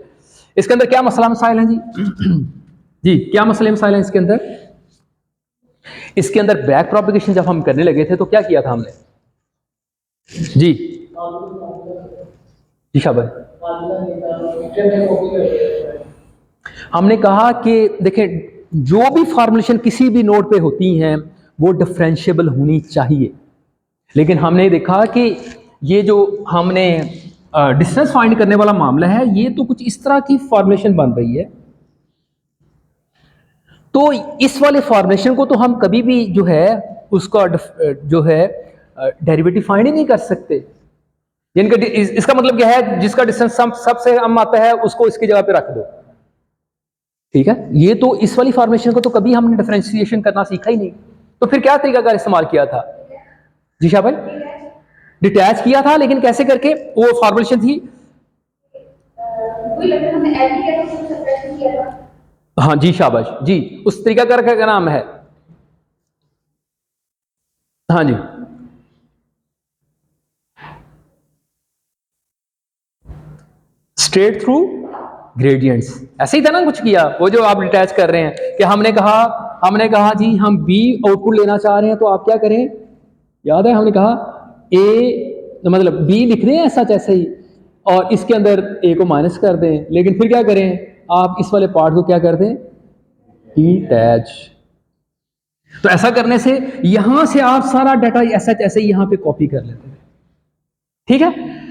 इसके अंदर क्या मसला मसाइल हैं जी जी क्या मसले मसाइल हैं इसके अंदर। इसके अंदर बैक प्रोपेगेशन जब हम करने लगे थे तो क्या किया था हमने जी, जी शाबाश। हमने कहा कि देखें, जो भी फॉर्मुलेशन किसी भी नोड पे होती हैं वो डिफरेंशिएबल होनी चाहिए, लेकिन हमने देखा कि ये जो हमने डिस्टेंस फाइंड करने वाला मामला है, ये तो कुछ इस तरह की फॉर्मुलेशन बन रही है, तो इस वाले फॉर्मुलेशन को तो हम कभी भी जो है उसका जो है डेरिवेटिव फाइंड ही नहीं कर सकते। यानी कि इसका मतलब क्या है, जिसका डिस्टेंस सबसे कम आता है उसको इसकी जगह पे रख दो, ठीक है। ये तो इस वाली फॉर्मेशन को तो कभी हमने डिफरेंशिएशन करना सीखा ही नहीं, तो फिर क्या तरीका कार इस्तेमाल किया था? जी शाह भाई, डिटैच किया था, लेकिन कैसे करके? वो फॉर्मुलेशन थी, हाँ जी शाबाश जी, उस तरीका कार का नाम है, हाँ जी, स्ट्रेट थ्रू ग्रेडियंट्स। ऐसे ही था ना कुछ किया, वो जो आप डिटैच कर रहे हैं कि हमने कहा जी हम बी आउटपुट लेना चाह रहे हैं, तो आप क्या करें, याद है हमने कहा ए मतलब बी लिख रहे हैं सच ऐसे ही, और इसके अंदर ए को माइनस कर दें, लेकिन फिर क्या करें, आप इस वाले पार्ट को क्या कर दें, डिटैच। तो ऐसा करने से यहां से आप सारा डाटा ऐसे ही यहां पे कॉपी कर लेते हैं, ठीक है।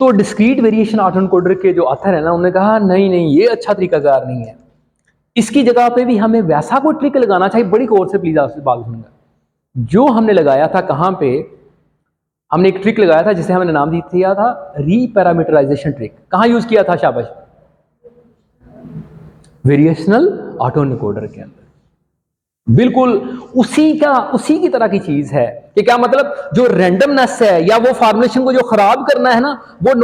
तो डिस्क्रीट वेरिएशन ऑटोएनकोडर के जो ऑथर है ना, उन्होंने कहा नहीं नहीं ये अच्छा तरीकाकार नहीं है, इसकी जगह पे भी हमें वैसा कोई ट्रिक लगाना चाहिए। बड़ी गौर से प्लीज आपसे बात सुनूंगा, जो हमने लगाया था, कहां पे हमने एक ट्रिक लगाया था जिसे हमने नाम दिया था रीपैरामीटराइजेशन ट्रिक। कहां यूज किया था शाबाश? वेरिएशनल ऑटोएनकोडर के अंदर। बिल्कुल उसी की तरह की चीज है कि क्या मतलब, जो रैंडमनेस है या वो फॉर्मुलेशन को जो खराब करना है ना, वो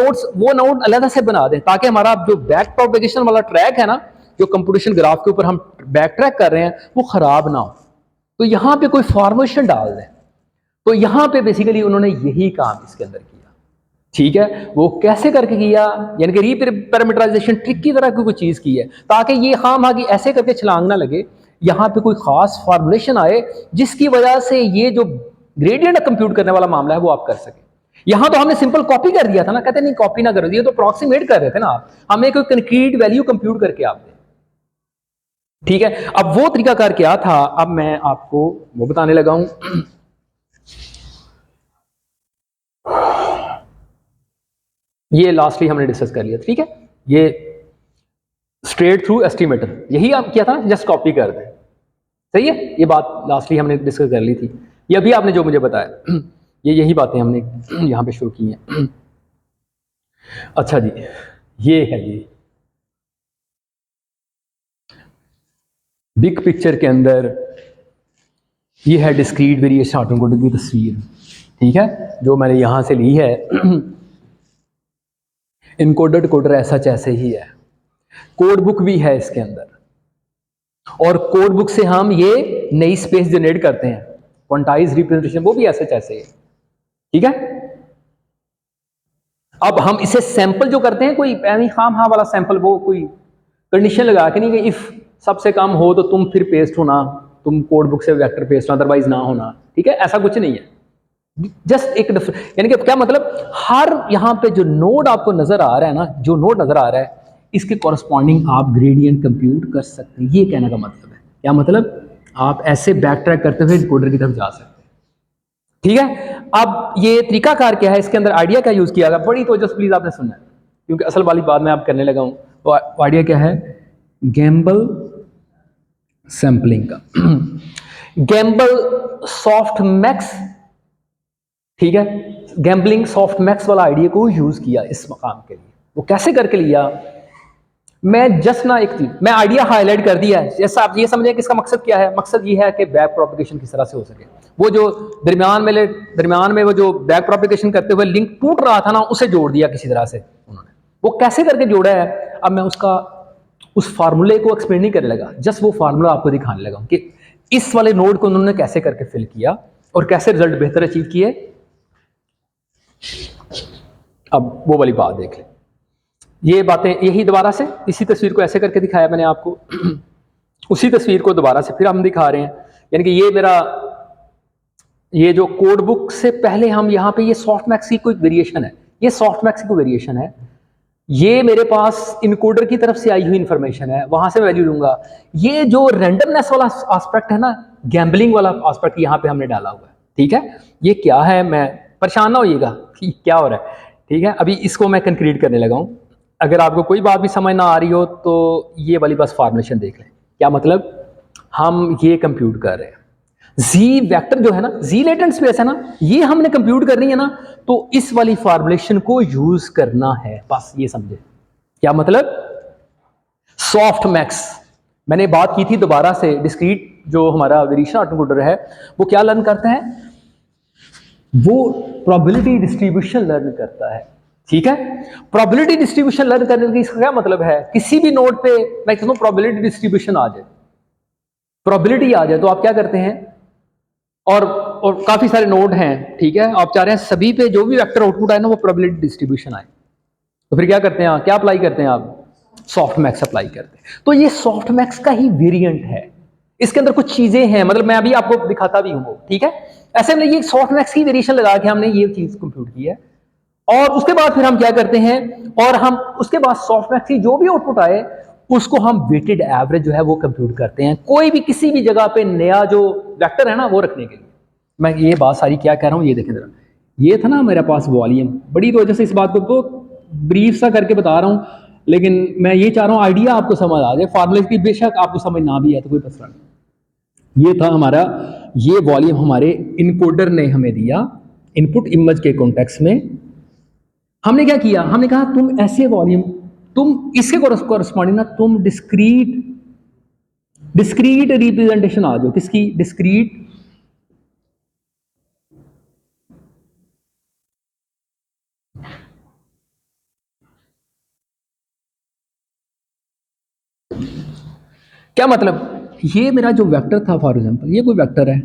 नोड अलग से बना दें, ताकि हमारा जो बैक प्रोपेगेशन वाला ट्रैक है ना, जो कंप्यूटेशन ग्राफ के ऊपर हम बैक ट्रैक कर रहे हैं, वो खराब ना हो। तो यहां पे कोई फॉर्मुलेशन डाल दें, तो यहां पे बेसिकली उन्होंने यही काम इसके अंदर किया, ठीक है। वो कैसे करके किया, यानी कि रीपैरामीटराइजेशन ट्रिक की तरह की कोई चीज की है, ताकि ये खाम कि ऐसे करके छलांग ना लगे, यहां पे कोई खास फॉर्मुलेशन आए जिसकी वजह से ये जो ग्रेडियंट कंप्यूट करने वाला मामला है वो आप कर सके। यहां तो हमने सिंपल कॉपी कर दिया था ना, कहते नहीं कॉपी ना करो, ये तो अप्रॉक्सीमेट कर रहे थे ना आप, हमें कोई कंक्रीट वैल्यू कंप्यूट करके आप दें, ठीक है। अब वो तरीकाकार क्या था, अब मैं आपको वो बताने लगा हूं। ये लास्टली हमने डिस्कस कर लिया, ठीक है। ये स्ट्रेट थ्रू एस्टिमेटर, यही आप किया था, जस्ट कॉपी कर दें, सही है। ये बात लास्टली हमने डिस्कस कर ली थी, ये अभी आपने जो मुझे बताया, यही बातें हमने यहाँ पे शुरू की हैं। अच्छा जी, ये है जी बिग पिक्चर के अंदर, ये है डिस्क्रीट वेरिएशन ऑटोएनकोडर की तस्वीर, ठीक है, जो मैंने यहाँ से ली है। इनकोडर डिकोडर ऐसा जैसे ही है, कोड बुक भी है इसके अंदर, और कोड बुक से हम ये नई स्पेस जनरेट करते हैं, क्वांटाइज रिप्रेजेंटेशन, वो भी ऐसे जैसे ही, ठीक है। अब हम इसे सैंपल जो करते हैं, कोई खाम हाँ वाला सैंपल, वो कोई कंडीशन लगा के नहीं कि इफ सबसे कम हो तो तुम फिर पेस्ट होना, तुम कोड बुक से वेक्टर पेस्ट अदरवाइज ना होना, ठीक है, ऐसा कुछ नहीं है। जस्ट एक यानी कि क्या मतलब, हर यहां पे जो नोड आपको नजर आ रहा है ना, जो नोड नजर आ रहा है, इसके कॉरस्पॉन्डिंग आप ग्रेडियंट कंप्यूट कर सकते हैं। ये कहने का मतलब है, क्या मतलब, आप ऐसे बैक ट्रैक करते हुए इनकोडर की तरफ जा सकते हैं, ठीक है। अब ये तरीकाकार क्या है, इसके अंदर आइडिया क्या यूज किया गया, बड़ी तो जस्ट प्लीज आपने सुनना है, क्योंकि असल वाली बात मैं आप करने लगा हूं। तो आइडिया क्या है, गैम्बल सैंपलिंग का। गैम्बल सॉफ्ट मैक्स, ठीक है, गैम्बलिंग सॉफ्ट मैक्स वाला आइडिया को यूज किया इस मकाम के लिए। वो कैसे करके लिया, मैं जस्ट ना एक मैं आइडिया हाईलाइट कर दिया है, जैसा आप ये समझें कि इसका मकसद क्या है। मकसद ये है कि बैक प्रोपेगेशन किस तरह से हो सके, वो जो दरमियान में वो जो बैक प्रोपेगेशन करते हुए लिंक टूट रहा था ना, उसे जोड़ दिया किसी तरह से उन्होंने। वो कैसे करके जोड़ा है, अब मैं उस फार्मूले को एक्सप्लेन नहीं करने लगा, जस्ट वो फार्मूला आपको दिखाने लगा कि इस वाले नोड को उन्होंने कैसे करके फिल किया और कैसे रिजल्ट बेहतर अचीव किए। अब वो वाली बात देख लें, ये बातें यही दोबारा से इसी तस्वीर को ऐसे करके दिखाया मैंने आपको। उसी तस्वीर को दोबारा से फिर हम दिखा रहे हैं, यानी कि ये जो कोड बुक से पहले हम यहाँ पे ये सॉफ्ट मैक्स की कोई वेरिएशन है, ये सॉफ्ट मैक्स की वेरिएशन है। ये मेरे पास इनकोडर की तरफ से आई हुई इंफॉर्मेशन है, वहां से वैल्यू लूंगा। ये जो रैंडमनेस वाला एस्पेक्ट है ना, गैम्बलिंग वाला एस्पेक्ट यहाँ पे हमने डाला हुआ है। ठीक है, ये क्या है, मैं परेशान ना होइएगा कि क्या हो रहा है। ठीक है, अभी इसको मैं कंक्रीट करने लगा हूँ। अगर आपको कोई बात भी समझ ना आ रही हो तो ये वाली बस फॉर्मुलेशन देख लें। क्या मतलब, हम ये कंप्यूट कर रहे हैं, जी वेक्टर जो है ना, जी लेटेंट स्पेस है ना, ये हमने कंप्यूट करनी है ना, तो इस वाली फॉर्मुलेशन को यूज करना है, बस ये समझे। क्या मतलब, सॉफ्ट मैक्स मैंने बात की थी दोबारा से, डिस्क्रीट जो हमारा वेरिएशन ऑटोकोडर है वो क्या लर्न करता है, वो प्रोबेबिलिटी डिस्ट्रीब्यूशन लर्न करता है। ठीक है, प्रोबेबिलिटी डिस्ट्रीब्यूशन लर्न करने का इसका क्या मतलब है, किसी भी नोड पे मैं कहता हूं प्रोबेबिलिटी डिस्ट्रीब्यूशन आ जाए, प्रोबेबिलिटी आ जाए, तो आप क्या करते हैं, और काफी सारे नोड हैं, ठीक है, आप चाह रहे हैं सभी पे जो भी वेक्टर आउटपुट आए ना वो प्रोबेबिलिटी डिस्ट्रीब्यूशन आए, तो फिर क्या करते हैं, क्या अप्लाई करते हैं आप, सॉफ्ट मैक्स अप्लाई करते हैं। तो ये सॉफ्ट मैक्स का ही वेरिएंट है, इसके अंदर कुछ चीजें हैं, मतलब मैं अभी आपको दिखाता भी हूं। ठीक है, ऐसे में ये सॉफ्ट मैक्स की वेरिएशन लगा के हमने ये चीज कंप्यूट की है, और उसके बाद फिर हम क्या करते हैं, और हम उसके बाद सॉफ्ट मैक्स की जो भी आउटपुट आए उसको हम वेटेड एवरेज जो है वो कंप्यूट करते हैं, कोई भी किसी भी जगह पे नया जो वेक्टर है ना वो रखने के लिए। मैं ये बात सारी क्या कह रहा हूं, ये देखें जरा, ये था ना मेरे पास वॉल्यूम, बड़ी तो वजह से इस बात को ब्रीफ सा करके बता रहा हूं, लेकिन मैं ये चाह रहा हूं आइडिया आपको समझ आ जाए, फार्मूले की बेशक आपको समझ ना भी आए तो कोई मसला नहीं। ये था हमारा, ये वॉल्यूम हमारे इनकोडर ने हमें दिया इनपुट इमेज के कॉन्टेक्स्ट में। हमने क्या किया, हमने कहा तुम ऐसे वॉल्यूम, तुम इसके कॉरस्पॉन्डिंग ना तुम डिस्क्रीट डिस्क्रीट रिप्रेजेंटेशन आ जाओ, किसकी, डिस्क्रीट क्या मतलब, ये मेरा जो वेक्टर था, फॉर एग्जांपल ये कोई वेक्टर है,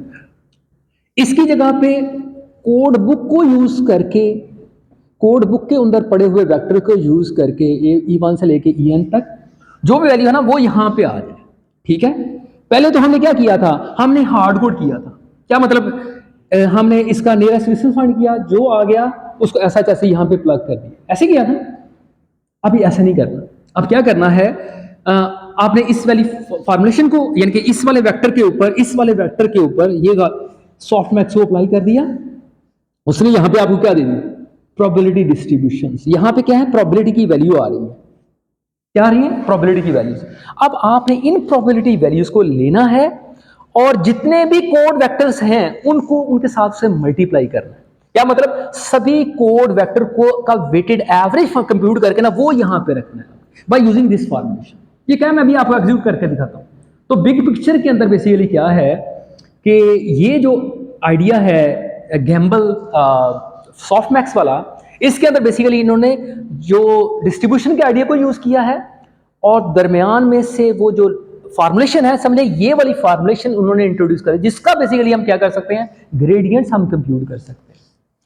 इसकी जगह पे कोड बुक को यूज करके, कोड बुक के अंदर पड़े हुए वेक्टर को यूज करके E1 से लेके En तक जो भी वैल्यू है ना वो यहां पे आ जाए। ठीक है, पहले तो हमने क्या किया था, हमने हार्ड कोड किया था। क्या मतलब, हमने इसका नियरेस्ट डिस्टेंस फाइंड किया, जो आ गया उसको ऐसा ऐसे यहां पे प्लग कर दिया, ऐसे किया था। अभी ऐसा नहीं करना, अब क्या करना है, आपने इस वाली फॉर्मुलेशन को, यानी कि इस वाले वेक्टर के ऊपर, इस वाले वेक्टर के ऊपर ये सॉफ्ट मैक्स को अप्लाई कर दिया, उसने यहां पे आपको क्या दे दी, प्रोबेबिलिटी डिस्ट्रीब्यूशन। यहां पे क्या है, प्रोबेबिलिटी की वैल्यू आ रही है, क्या आ रही है, प्रोबेबिलिटी की वैल्यूज। अब आपने इन प्रोबेबिलिटी वैल्यूज को लेना है और जितने भी कोड वेक्टर्स हैं उनको उनके साथ से मल्टीप्लाई करना है। क्या मतलब, सभी कोड वेक्टर को का वेटेड एवरेज कंप्यूट करके ना वो यहां पे रखना है बाय यूजिंग दिस फॉर्मुलेशन। ये क्या, मैं अभी आपको एग्जीक्यूट करके दिखाता हूं। तो बिग पिक्चर के अंदर बेसिकली क्या है कि ये जो आइडिया है गैम्बल सॉफ्ट मैक्स वाला, इसके अंदर बेसिकली इन्होंने जो डिस्ट्रीब्यूशन के आइडिया को यूज किया है, और दरमियान में से वो जो फॉर्मुलेशन है, समझे ये वाली फॉर्मुलेशन उन्होंने इंट्रोड्यूस करी, जिसका बेसिकली हम क्या कर सकते हैं, ग्रेडियंट्स हम कंप्यूट कर सकते हैं,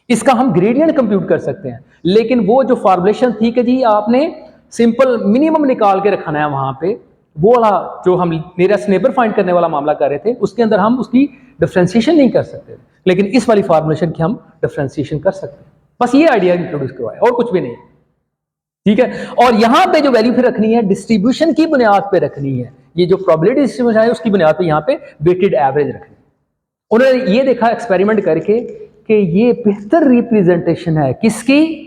इसका हम ग्रेडियंट कंप्यूट कर सकते हैं। लेकिन वो जो फॉर्मुलेशन थी कि जी आपने सिंपल मिनिमम निकाल के रखना है वहां पे, वो वाला जो हम नियरेस्ट नेबर फाइंड करने वाला मामला कर रहे थे, उसके अंदर हम उसकी डिफरेंशिएशन नहीं कर सकते, लेकिन इस वाली फॉर्मुलेशन की हम डिफरेंशिएशन कर सकते हैं। बस ये आइडिया इंट्रोड्यूस करवाया और कुछ भी नहीं। ठीक है, और यहां पे जो वैल्यू फिर रखनी है डिस्ट्रीब्यूशन की बुनियाद पे रखनी है, ये जो प्रोबेबिलिटी डिस्ट्रीब्यूशन है उसकी बुनियाद पे यहां पे वेटेड एवरेज रखनी है। उन्होंने ये देखा एक्सपेरिमेंट करके कि ये बेहतर रिप्रेजेंटेशन है किसकी,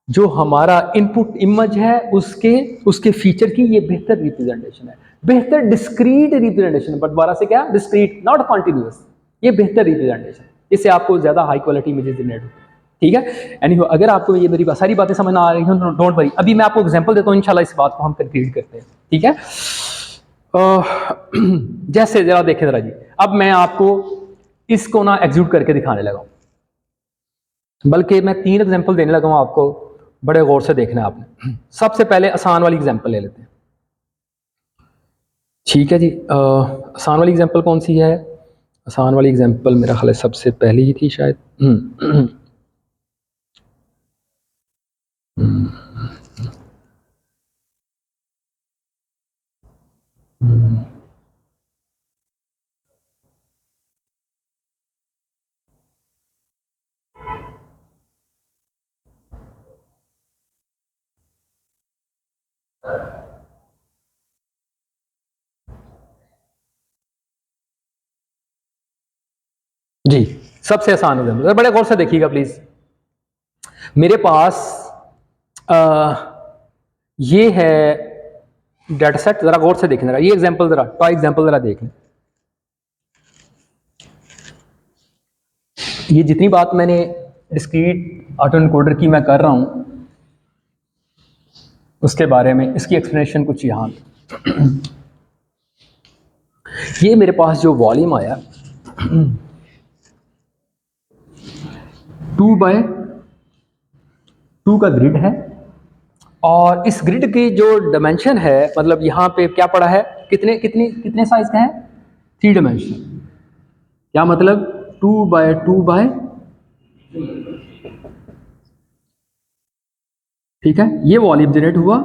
जो हमारा इनपुट इमेज है उसके उसके फीचर की, ये बेहतर रिप्रेजेंटेशन है, बेहतर डिस्क्रीट रिप्रेजेंटेशन। बट दोबारा से क्या, डिस्क्रीट नॉट कॉन्टिन्यूअस, ये बेहतर रिप्रेजेंटेशन, इससे आपको ज्यादा हाई क्वालिटी इमेजेस जनरेट होती है। ठीक है, एनीहो अगर आपको ये मेरी सारी बातें समझ ना आ रही हो डोंट वरी, अभी मैं आपको एग्जांपल देता हूँ, इंशाल्लाह इस बात को हम कंक्रीट करते हैं। ठीक है, जैसे जरा देखें जरा जी, अब मैं आपको इसको ना एग्जीक्यूट करके दिखाने लगा हूं, बल्कि मैं 3 एग्जांपल देने लगा हूं आपको, बड़े गौर से देखना है आपने। सबसे पहले आसान वाली एग्जांपल ले लेते हैं। ठीक है जी, आसान वाली एग्जांपल कौन सी है, आसान वाली एग्जांपल मेरा ख्याल है सबसे पहली ही थी शायद। जी, सबसे आसान एग्जाम्पल, बड़े गौर से देखिएगा प्लीज। मेरे पास ये है डाटा सेट, जरा गौर से देखें जरा, ये एग्जाम्पल जरा टॉय एग्जाम्पल जरा देखें। ये जितनी बात मैंने डिस्क्रीट ऑटो एनकोडर की मैं कर रहा हूं उसके बारे में, इसकी एक्सप्लेनेशन कुछ यहाँ। ये मेरे पास जो वॉल्यूम आया 2x2 का ग्रिड है, और इस ग्रिड की जो डायमेंशन है, मतलब यहाँ पे क्या पड़ा है, कितने साइज का है, 3 डायमेंशन। क्या मतलब 2x2, ठीक है। ये वॉल्यूम जनरेट हुआ,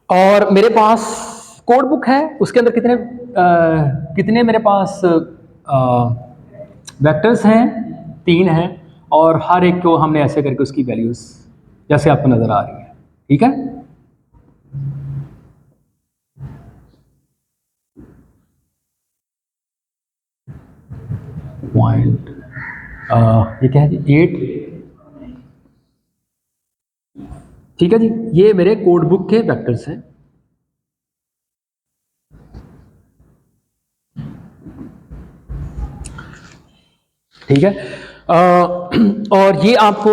और मेरे पास कोड बुक है, उसके अंदर कितने मेरे पास वेक्टर्स हैं, 3 हैं, और हर एक को हमने ऐसे करके उसकी वैल्यूज जैसे आपको नजर आ रही है, ठीक है। पॉइंट ये क्या है जी, 8, ठीक है जी। ये मेरे कोड बुक के वेक्टर्स हैं। ठीक है, और ये आपको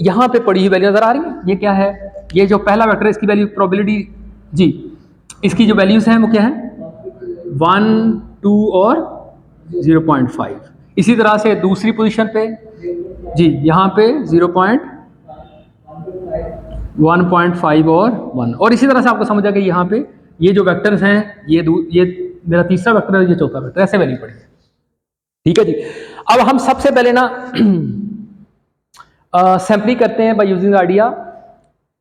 यहाँ पे पड़ी हुई वैल्यू नजर आ रही है, ये क्या है, ये जो पहला वेक्टर है इसकी वैल्यू प्रोबेबिलिटी, जी इसकी जो वैल्यूज हैं वो क्या है, 1, 2 और 0.5। इसी तरह से दूसरी पोजीशन पे जी यहाँ पे 1.5 और 1, और इसी तरह से आपको समझ आ गया यहाँ पे ये जो वेक्टर्स हैं, ये मेरा तीसरा वेक्टर है, ये चौथा वेक्टर, ऐसे वैल्यू पड़ी है, ठीक है जी। अब हम सबसे पहले ना सैम्पलिंग करते हैं by using idea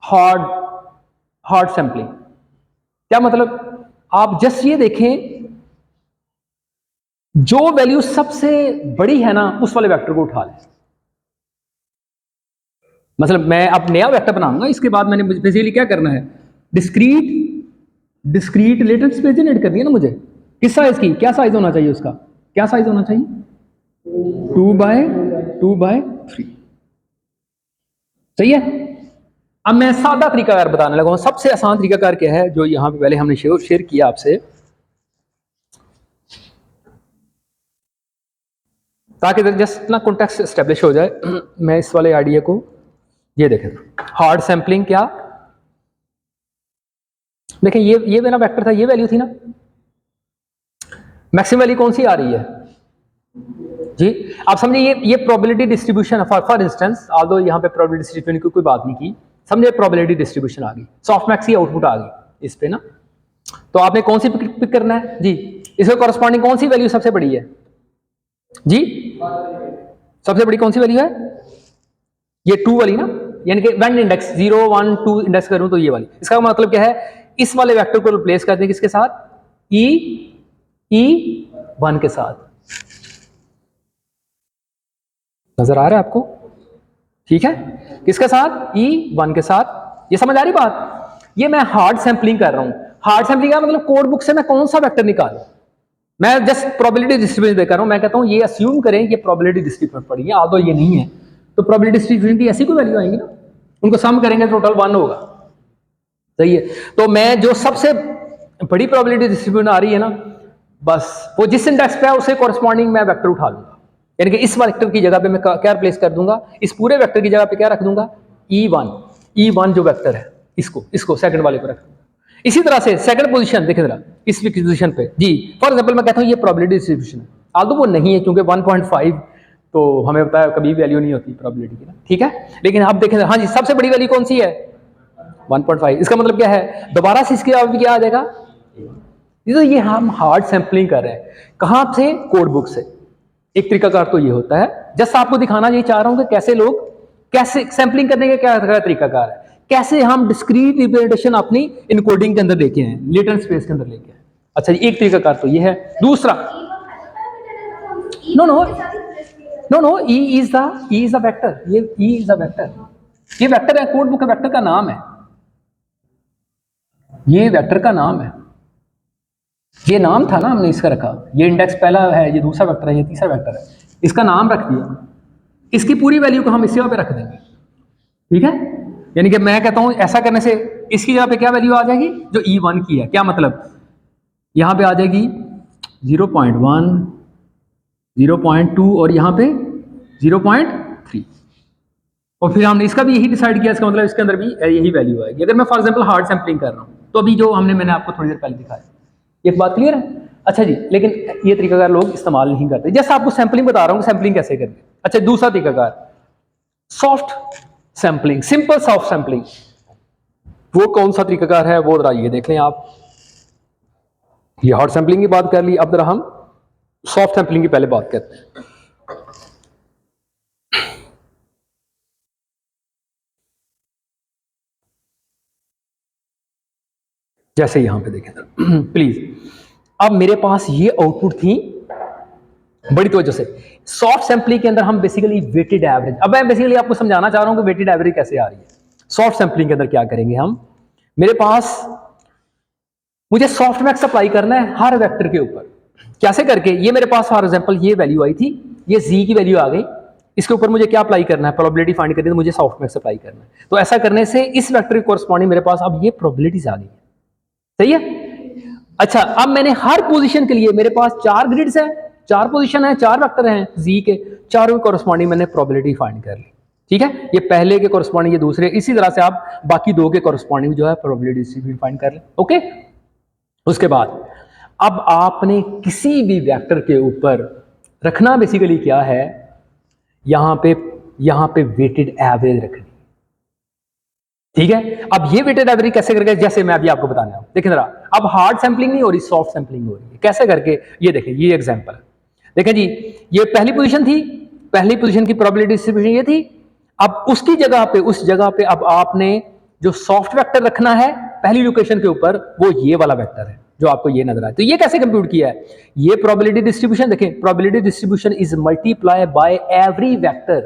hard sampling. क्या मतलब, आप जस्ट ये देखें, जो वैल्यू सबसे बड़ी है ना उस वाले वेक्टर को उठा लें। मतलब मैं अब नया वेक्टर बनाऊंगा, इसके बाद मैंने बेसिकली क्या करना है, डिस्क्रीट लेटेस्ट स्पेस जनरेट करनी है ना मुझे, किस साइज की, क्या साइज होना चाहिए उसका, क्या साइज होना चाहिए, 2x2x3, सही है। अब मैं सादा तरीकाकार बताने लगा हूं, सबसे आसान तरीकाकार क्या है जो यहां पे पहले हमने शेयर किया आपसे, ताकि जस्ट ना कॉन्टेक्स्ट एस्टेब्लिश हो जाए। मैं इस वाले आइडिया को, ये देखें, हार्ड सैम्पलिंग, क्या देखें, ये मेरा वेक्टर था, ये वैल्यू थी ना, मैक्सिमम वैल्यू कौन सी आ रही है जी, आप समझिए ये probability distribution, for instance although यहाँ पे प्रोबेबिलिटी डिस्ट्रीब्यूशन की कोई बात नहीं की, समझे, प्रोबेबिलिटी डिस्ट्रीब्यूशन आ गई, सॉफ्टमैक्स की आउटपुट आ गई इस पे ना, तो आपने कौन सी पिक करना है जी, इसके कॉरस्पॉन्डिंग कौन सी वैल्यू सबसे बड़ी है जी, सबसे बड़ी कौन सी वैल्यू है, ये 2 वाली ना, यानी कि व्हेन इंडेक्स 0, 1, 2 इंडेक्स करूं तो ये वाली, इसका मतलब क्या है, इस वाले वेक्टर को रिप्लेस कर दें किसके साथ, E1 के साथ, नजर आ रहा है आपको, ठीक है, किसके साथ, E1 के साथ, ये समझ आ रही बात। ये मैं हार्ड सैंपलिंग कर रहा हूं, हार्ड सैंपलिंग का मतलब कोड बुक से मैं कौन सा वेक्टर निकालूं, मैं जस्ट प्रोबेबिलिटी डिस्ट्रीब्यूशन देख रहा हूं, मैं कहता हूं ये अज्यूम करें ये प्रोबेबिलिटी डिस्ट्रीब्यूशन पड़ी है, आदो ये नहीं है, तो प्रोबेबिलिटी डिस्ट्रीब्यूशन की ऐसी कोई वैल्यू आएगी ना, उनको सम करेंगे टोटल 1 होगा, सही है। तो मैं जो सबसे बड़ी प्रोबेबिलिटी डिस्ट्रीब्यूशन आ रही है ना, बस वो जिस इंडेक्स पे है उसे कॉरस्पॉन्डिंग मैं वेक्टर उठा लूंगा, यानी कि इस वेक्टर की जगह पे मैं क्या रिप्लेस कर दूंगा, इस पूरे वेक्टर की जगह पे क्या रख दूंगा, E1 जो वेक्टर है, इसको सेकंड वाले को रख दूंगा। इसी तरह से सेकंड पोजीशन देखें जरा, इस पोजीशन पे जी, फॉर एग्जांपल मैं कहता हूं ये प्रोबेबिलिटी डिस्ट्रीब्यूशन है, आल्दो वो नहीं है क्योंकि 1.5 तो हमें पता है कभी वैल्यू नहीं होती प्रोबेबिलिटी की ना, ठीक है। लेकिन आप देखें, हाँ जी, सबसे बड़ी वैल्यू कौन सी है, 1.5, इसका मतलब क्या है, दोबारा से इसके जवाब क्या आ जाएगा, तो ये हम हार्ड सैंपलिंग कर रहे हैं, कहां से, कोड बुक से। एक तरीकाकार तो ये होता है, जस्ट आपको दिखाना ये चाह रहा हूं कि कैसे लोग, कैसे सैंपलिंग करने का क्या तरीकाकार है, कैसे हम डिस्क्रीट रिप्रेजेंटेशन अपनी इनकोडिंग के अंदर लेके आए, लेटेंट स्पेस के अंदर लेके आए। अच्छा जी, एक तरीकाकार तो ये है। दूसरा, no e is the vector, ये ई इज द वेक्टर, ये वेक्टर है, कोड बुक वेक्टर का नाम है, ये वेक्टर का नाम है, ये नाम था ना हमने इसका रखा, ये इंडेक्स पहला है, ये दूसरा वेक्टर है, ये तीसरा वेक्टर है, इसका नाम रख दिया, इसकी पूरी वैल्यू को हम इस जगह पे रख देंगे, ठीक है। यानी कि मैं कहता हूं ऐसा करने से इसकी जगह पे क्या वैल्यू आ जाएगी, जो E1 की है, क्या मतलब यहां पे आ जाएगी 0.1, 0.2 और यहां पे 0.3, और फिर हमने इसका भी यही डिसाइड किया, इसका मतलब इसके अंदर भी यही वैल्यू आएगी। अगर मैं फॉर एग्जांपल हार्ड सैंपलिंग कर रहा हूं तो अभी जो मैंने आपको थोड़ी देर पहले दिखाया, एक बात क्लियर है। अच्छा जी, लेकिन ये तरीकाकार लोग इस्तेमाल नहीं करते, जैसे आपको सैंपलिंग बता रहा हूँ सैंपलिंग कैसे करते। अच्छा, दूसरा तरीकाकार soft sampling, simple soft sampling, वो कौन सा तरीकाकार है वो जरा ये देख लें आप। ये हार्ड सैंपलिंग की बात कर ली, अब जरा हम सॉफ्ट सैंपलिंग की पहले बात करते हैं। जैसे यहां पे देखें प्लीज, अब मेरे पास ये आउटपुट थी बड़ी तवज्जो से। सॉफ्ट सैंपलिंग के अंदर हम बेसिकली वेटेड एवरेज, अब मैं बेसिकली आपको समझाना चाह रहा हूं कि वेटेड एवरेज कैसे आ रही है। सॉफ्ट सैंपलिंग के अंदर क्या करेंगे हम, मेरे पास मुझे सॉफ्ट मैक्स अप्लाई करना है हर वेक्टर के ऊपर, कैसे करके, ये मेरे पास फॉर एग्जांपल ये वैल्यू आई थी, ये जी की वैल्यू आ गई, इसके ऊपर मुझे क्या अप्लाई करना है, प्रोबेबिलिटी फाइंड करनी है, तो मुझे सॉफ्ट मैक्स अप्लाई करना है। तो ऐसा करने से इस वेक्टर के कोरस्पॉन्डिंग मेरे पास अब ये प्रोबेबिलिटीज आ गई है, सही है। अच्छा, अब मैंने हर पोजीशन के लिए, मेरे पास 4 ग्रिड्स है, 4 पोजीशन है, 4 वेक्टर हैं जी के, चारों के कोरस्पॉन्डिंग मैंने प्रोबेबिलिटी फाइंड कर ली, ठीक है। ये पहले के कोरस्पॉन्डिंग, ये दूसरे, इसी तरह से आप बाकी 2 के कोरस्पॉन्डिंग जो है प्रोबेबिलिटी डिस्ट्रीब्यूशन फाइंड कर लें, ओके। उसके बाद अब आपने किसी भी वेक्टर के ऊपर रखना बेसिकली क्या है, यहां पे वेटेड एवरेज रखनी, ठीक है। अब ये वेटेड एवरेज कैसे करके, जैसे मैं अभी आपको बताना हूं, देखें जरा, अब हार्ड सैंपलिंग नहीं हो रही, सॉफ्ट सैंपलिंग हो रही है, कैसे करके, ये देखें, ये एग्जांपल है, देखें जी, ये पहली पोजीशन थी, पहली पोजीशन की प्रोबेबिलिटी डिस्ट्रीब्यूशन ये थी, अब उसकी जगह पे, उस जगह पे अब आपने जो सॉफ्ट वेक्टर रखना है पहली लोकेशन के ऊपर, वो ये वाला वेक्टर है जो आपको ये नजर आए। तो ये कैसे कंप्यूट किया है, ये प्रोबेबिलिटी डिस्ट्रीब्यूशन देखें, probability distribution is multiply by every vector.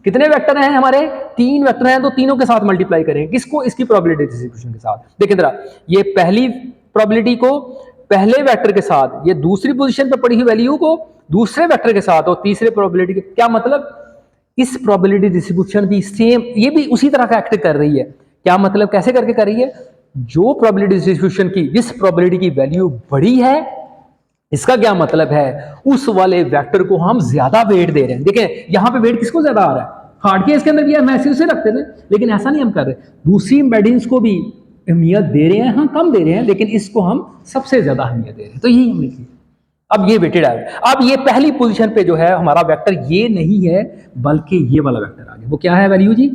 कितने वेक्टर हैं हमारे, 3 वेक्टर हैं, तो तीनों के साथ मल्टीप्लाई करें, किसको, इसकी प्रोबेबिलिटी डिस्ट्रीब्यूशन के साथ। देखिए जरा, ये पहली प्रोबेबिलिटी को पहले वेक्टर के साथ, ये दूसरी पोजीशन पर पड़ी हुई वैल्यू को दूसरे वेक्टर के साथ, और तीसरे प्रोबेबिलिटी के, क्या मतलब, इस प्रोबेबिलिटी डिस्ट्रीब्यूशन भी सेम, ये भी उसी तरह का एक्ट कर रही है। क्या मतलब, कैसे करके कर रही है, जो प्रोबेबिलिटी डिस्ट्रीब्यूशन की, जिस प्रोबेबिलिटी की वैल्यू बड़ी है, इसका क्या मतलब है, उस वाले वेक्टर को हम ज्यादा वेट दे रहे हैं। देखें यहां पे वेट किसको ज्यादा आ रहा है, हार्ड केस के अंदर भी हम ऐसे उसे रखते थे, लेकिन ऐसा नहीं हम कर रहे, दूसरी एम्बेडिंग्स को भी अहमियत दे रहे हैं, हाँ कम दे रहे हैं, लेकिन इसको हम सबसे ज्यादा अहमियत दे रहे हैं। तो यही हमने किया। अब ये वेटेड है, अब ये पहली पोजीशन पे जो है हमारा वेक्टर ये नहीं है, बल्कि ये वाला वेक्टर आ गया, वो क्या है वैल्यू जी,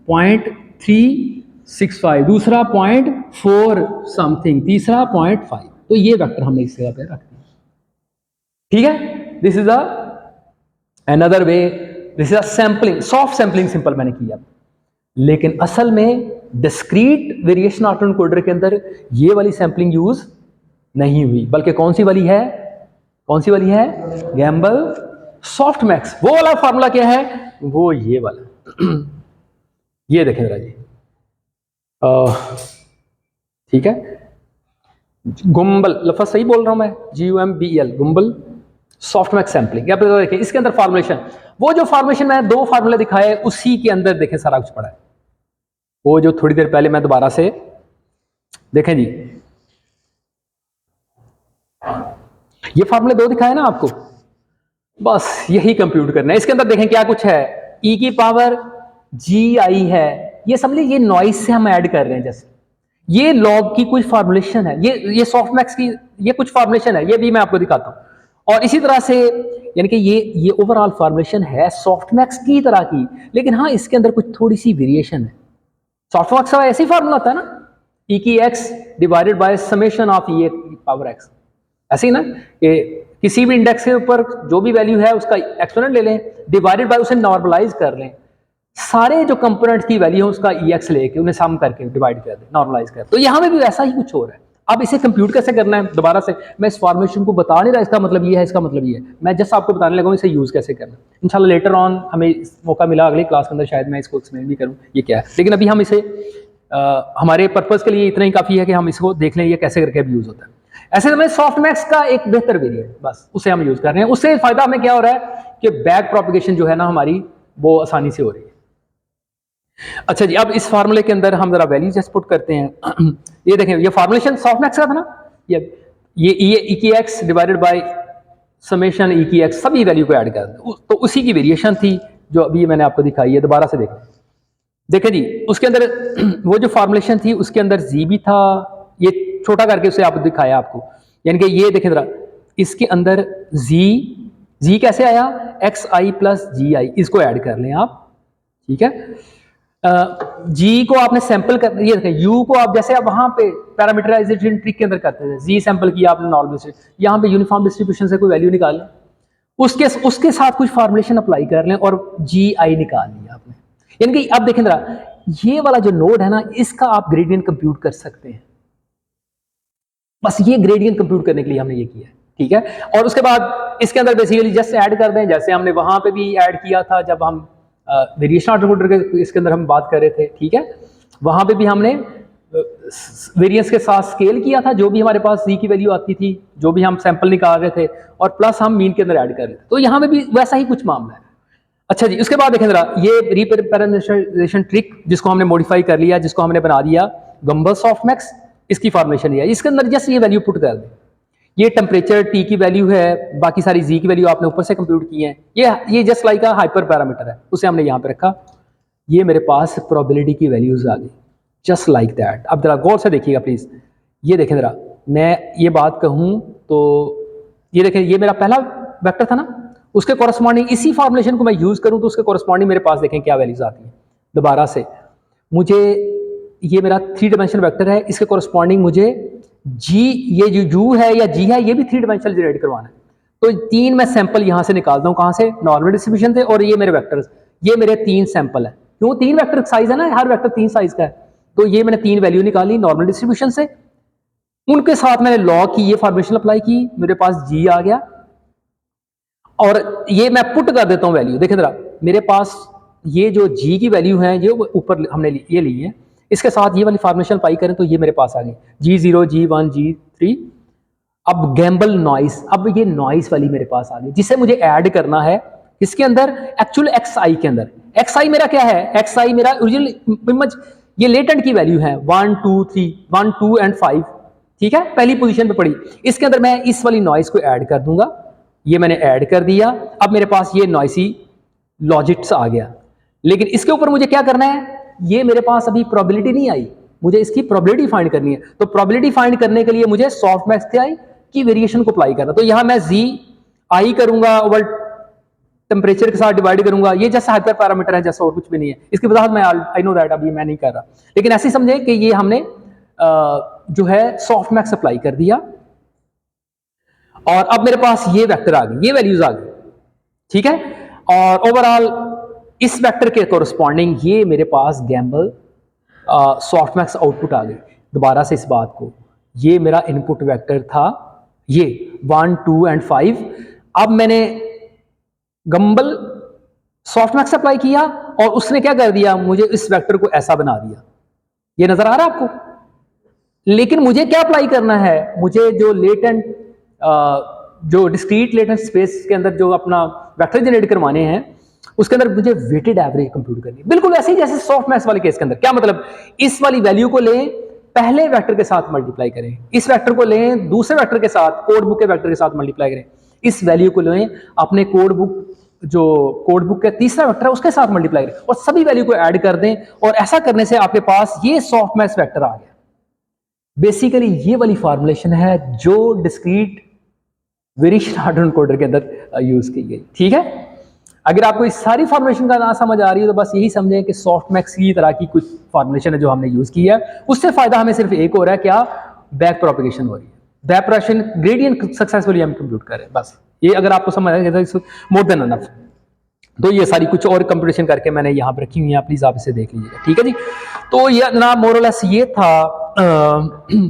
0.365, दूसरा 0.4 समथिंग, तीसरा 0.5, तो ये वेक्टर हमने इस जगह पे रख दिया, ठीक है। This is another way, this is sampling, soft sampling simple मैंने किया, लेकिन असल में डिस्क्रीट वेरिएशन ऑटोन कोडर के अंदर ये वाली सैंपलिंग यूज नहीं हुई, बल्कि कौन सी वाली है, कौन सी वाली है, गैम्बल सॉफ्ट मैक्स। वो वाला फार्मूला क्या है, वो ये वाला ये देखें जरा जी, ठीक है, गुम्बल, लफ्ज सही बोल रहा हूं मैं, GUMBL, गुम्बल सॉफ्ट मैक्स सैंपलिंग। या फिर देखें इसके अंदर फॉर्मुलेशन, वो जो फॉर्मुलेशन मैंने 2 फार्मूले दिखाए उसी के अंदर देखें सारा कुछ पड़ा है, वो जो थोड़ी देर पहले मैं दोबारा से देखें जी, ये फार्मूले 2 दिखाए ना आपको, बस यही कंप्यूट करना है। इसके अंदर देखें क्या कुछ है, E की पावर GI है, ये समझ लीजिए, ये नॉइज से हम ऐड कर रहे हैं, जैसे ये लॉग की कुछ फॉर्मुलेशन है, ये सॉफ्ट मैक्स की ये कुछ फॉर्मुलेशन है, ये भी मैं आपको दिखाता हूं। और इसी तरह से यानी कि ये ओवरऑल फॉर्मुलेशन है सॉफ्ट मैक्स की तरह की, लेकिन हाँ इसके अंदर कुछ थोड़ी सी वेरिएशन है। सॉफ्ट मैक्स का ऐसी फार्मूला होता है ना, E की x divided by summation of E power x, ऐसे ही ना, कि किसी भी इंडेक्स के ऊपर जो भी वैल्यू है उसका एक्सपोनेंट ले लें, डिवाइडेड बाय उसे नॉर्मलाइज कर लें, सारे जो कंपोनेंट्स की वैल्यू है उसका EX लेके उन्हें सम करके डिवाइड कर दें, नॉर्मलाइज कर। तो यहां में भी वैसा ही कुछ हो रहा है। अब इसे कंप्यूट कैसे करना है, दोबारा से मैं इस फॉर्मेशन को बता नहीं रहा, इसका मतलब ये है, इसका मतलब ये है, मैं जस्ट आपको बताने लगा हूँ इसे यूज़ कैसे करना है। इंशाल्लाह लेटर ऑन हमें मौका मिला अगली क्लास के अंदर शायद मैं इसको एक्सप्लेन भी करूँ ये क्या है, लेकिन अभी हम इसे हमारे पर्पज़ के लिए इतना ही काफ़ी है कि हम इसको देख लें ये कैसे करके अब यूज़ होता है। ऐसे में सॉफ्टमैक्स का एक बेहतर वेरिएंट बस उसे हम यूज़ कर रहे हैं, उससे फ़ायदा हमें क्या हो रहा है कि बैक प्रोपगेशन जो है ना हमारी वो आसानी से हो रही है। अच्छा जी, अब इस फार्मूले के अंदर हम जरा वैल्यू जस्ट पुट करते हैं। ये देखें, ये फार्मूलेशन सॉफ्टमैक्स का था ना, ये ई की एक्स डिवाइडेड बाय समेशन ई की एक्स, सभी वैल्यू को ऐड कर दें, तो उसी की वेरिएशन थी जो अभी मैंने आपको दिखाई है। दोबारा से देखें जी, उसके अंदर वो जो फार्मूलेशन थी उसके अंदर जी भी था, ये छोटा करके उसे आप दिखाया आपको, यानी कि ये देखें जरा, इसके अंदर जी कैसे आया, एक्स आई प्लस जी आई, इसको ऐड कर लें आप, ठीक है। जी को आपने सैंपल कर, ये देखें यू को आप जैसे आप वहां पे पैरामीटराइजेशन ट्रिक के अंदर करते थे, जी सैंपल किया आपने नॉर्मल से, यहाँ पे यूनिफॉर्म डिस्ट्रीब्यूशन से कोई वैल्यू निकाल लें, उसके साथ कुछ फॉर्मुलेशन अप्लाई कर लें और जी आई निकाल लिया आपने। यानी कि अब देखें जरा, ये वाला जो नोड है ना, इसका आप ग्रेडियंट कंप्यूट कर सकते हैं, बस ये ग्रेडियंट कंप्यूट करने के लिए हमने ये किया है, ठीक है। और उसके बाद इसके अंदर बेसिकली जस्ट ऐड कर दें, जैसे हमने वहां पे भी ऐड किया था जब हम वेरिएशन ऑर्डर कोडर के इसके अंदर हम बात कर रहे थे, ठीक है। वहां पे भी हमने वेरिएंस के साथ स्केल किया था, जो भी हमारे पास जी की वैल्यू आती थी, जो भी हम सैंपल निकाल रहे थे, और प्लस हम मीन के अंदर ऐड कर रहे थे, तो यहाँ पे भी वैसा ही कुछ मामला है। अच्छा जी, उसके बाद देखें जरा, ये रीपैरामीटराइजेशन ट्रिक जिसको हमने मॉडिफाई कर लिया, जिसको हमने बना दिया गंबल सॉफ्टमैक्स, इसकी फॉर्मेशन है, इसके अंदर जस्ट ये वैल्यू पुट कर दें, ये टेम्परेचर टी की वैल्यू है, बाकी सारी जी की वैल्यू आपने ऊपर से कंप्यूट की है, ये just like a hyper parameter है, उसे हमने यहाँ पे रखा, ये मेरे पास प्रोबेबिलिटी की वैल्यूज आ गई, जस्ट लाइक दैट। अब जरा गौर से देखिएगा प्लीज, ये देखें जरा, मैं ये बात कहूँ तो ये देखें, ये मेरा पहला वेक्टर था ना, उसके कॉरस्पॉन्डिंग इसी फॉर्मुलेशन को मैं यूज करूँ तो उसके कॉरस्पॉन्डिंग मेरे पास देखें क्या वैल्यूज आती हैं। दोबारा से मुझे ये मेरा 3 डायमेंशनल वेक्टर है, इसके कॉरस्पॉन्डिंग मुझे जी, ये जो यू है या जी है, ये भी 3 डायमेंशनल जनरेट करवाना है, तो 3 मैं सैंपल यहां से निकालता हूं, कहां से, नॉर्मल डिस्ट्रीब्यूशन से, और ये मेरे वेक्टर्स, ये मेरे 3 सैंपल है, क्यों 3 वेक्टर साइज है ना, हर वेक्टर 3 साइज का है, तो ये मैंने 3 वैल्यू निकाली नॉर्मल डिस्ट्रीब्यूशन से, उनके साथ मैंने लॉग की, ये फॉर्मेशन अप्लाई की, मेरे पास जी आ गया, और ये मैं पुट कर देता हूं वैल्यू, देखें जरा, मेरे पास ये जो जी की वैल्यू है, ये ऊपर हमने ये ली है, इसके साथ ये वाली फॉर्मेशन अप्लाई करें तो ये मेरे पास आ गई G0, G1, G3। अब गैम्बल नॉइस, अब ये नॉइस वाली मेरे पास आ गई, जिसे मुझे ऐड करना है इसके अंदर, एक्चुअल XI के अंदर। XI मेरा क्या है, XI मेरा ओरिजिनल इमेज, ये लेटेंट की वैल्यू है 1, 2, 3, 1, 2 एंड 5, ठीक है, पहली पोजीशन पे पड़ी, इसके अंदर मैं इस वाली नॉइस को ऐड कर दूंगा, ये मैंने ऐड कर दिया, अब मेरे पास ये नॉइसी लॉजिक्स आ गया, लेकिन इसके ऊपर मुझे क्या करना है, ये मेरे पास अभी प्रोबेबिलिटी नहीं आई, मुझे इसकी प्रोबेबिलिटी फाइंड करनी है, तो प्रोबेबिलिटी फाइंड करने के लिए मुझे सॉफ्टमैक्स की वेरिएशन को अप्लाई करना, तो यहां मैं जी आई करूंगा ओवर टेम्परेचर के साथ डिवाइड करूंगा, ये जैसा हाइपर पैरामीटर है, जैसा और कुछ भी नहीं है, इसकी वजह मैं आई नो दैट, अभी मैं नहीं कर रहा, लेकिन ऐसे समझे कि ये हमने जो है सॉफ्टमैक्स अप्लाई कर दिया, और अब मेरे पास ये वेक्टर आ गई, ये वैल्यूज आ गई, ठीक है, और ओवरऑल इस वेक्टर के कोरस्पॉन्डिंग ये मेरे पास गैम्बल सॉफ्टमैक्स आउटपुट आ गई। दोबारा से इस बात को, ये मेरा इनपुट वेक्टर था, ये 1, 2 एंड 5, अब मैंने गैम्बल सॉफ्टमैक्स अप्लाई किया और उसने क्या कर दिया, मुझे इस वेक्टर को ऐसा बना दिया, ये नजर आ रहा है आपको, लेकिन मुझे क्या अप्लाई करना है, मुझे जो लेटेंट जो डिस्क्रीट लेटेंट स्पेस के अंदर जो अपना वेक्टर जनरेट करवाने हैं, उसके अंदर मुझे वेटेड एवरेज कंप्यूट करनी है, बिल्कुल ऐसे ही जैसे सॉफ्टमैक्स वाले केस के अंदर। क्या मतलब, इस वाली वैल्यू को लें, पहले वेक्टर के साथ मल्टीप्लाई करें, इस वेक्टर को लें दूसरे वेक्टर के साथ, कोड बुक के वेक्टर के साथ मल्टीप्लाई करें, इस वैल्यू को लें अपने कोड बुक, जो कोड बुक का तीसरा वेक्टर है उसके साथ मल्टीप्लाई करें, और सभी वैल्यू को ऐड कर दें, और ऐसा करने से आपके पास ये सॉफ्टमैक्स वेक्टर आ गया। बेसिकली ये वाली फॉर्मुलेशन है जो डिस्क्रीट वेरिएशन ऑर्डर एनकोडर के अंदर यूज की गई, ठीक है। अगर आपको इस सारी फॉर्मुलेशन का ना समझ आ रही है तो बस यही समझें कि सॉफ्टमैक्स की तरह की कुछ फॉर्मुलेशन है जो हमने यूज की है, उससे फायदा हमें सिर्फ एक हो रहा है, क्या, बैक प्रोपगेशन हो रही है, बैक प्रोपगेशन ग्रेडियंट सक्सेसफुली हम कंप्यूट करें, बस ये अगर आपको समझ आ गया मोर देन एनफ। तो ये सारी कुछ और कंप्यूटेशन करके मैंने यहाँ पे रखी हुई है, प्लीज़ आप इसे देख लीजिएगा, ठीक है जी। तो ये जनाब मोरलेस ये था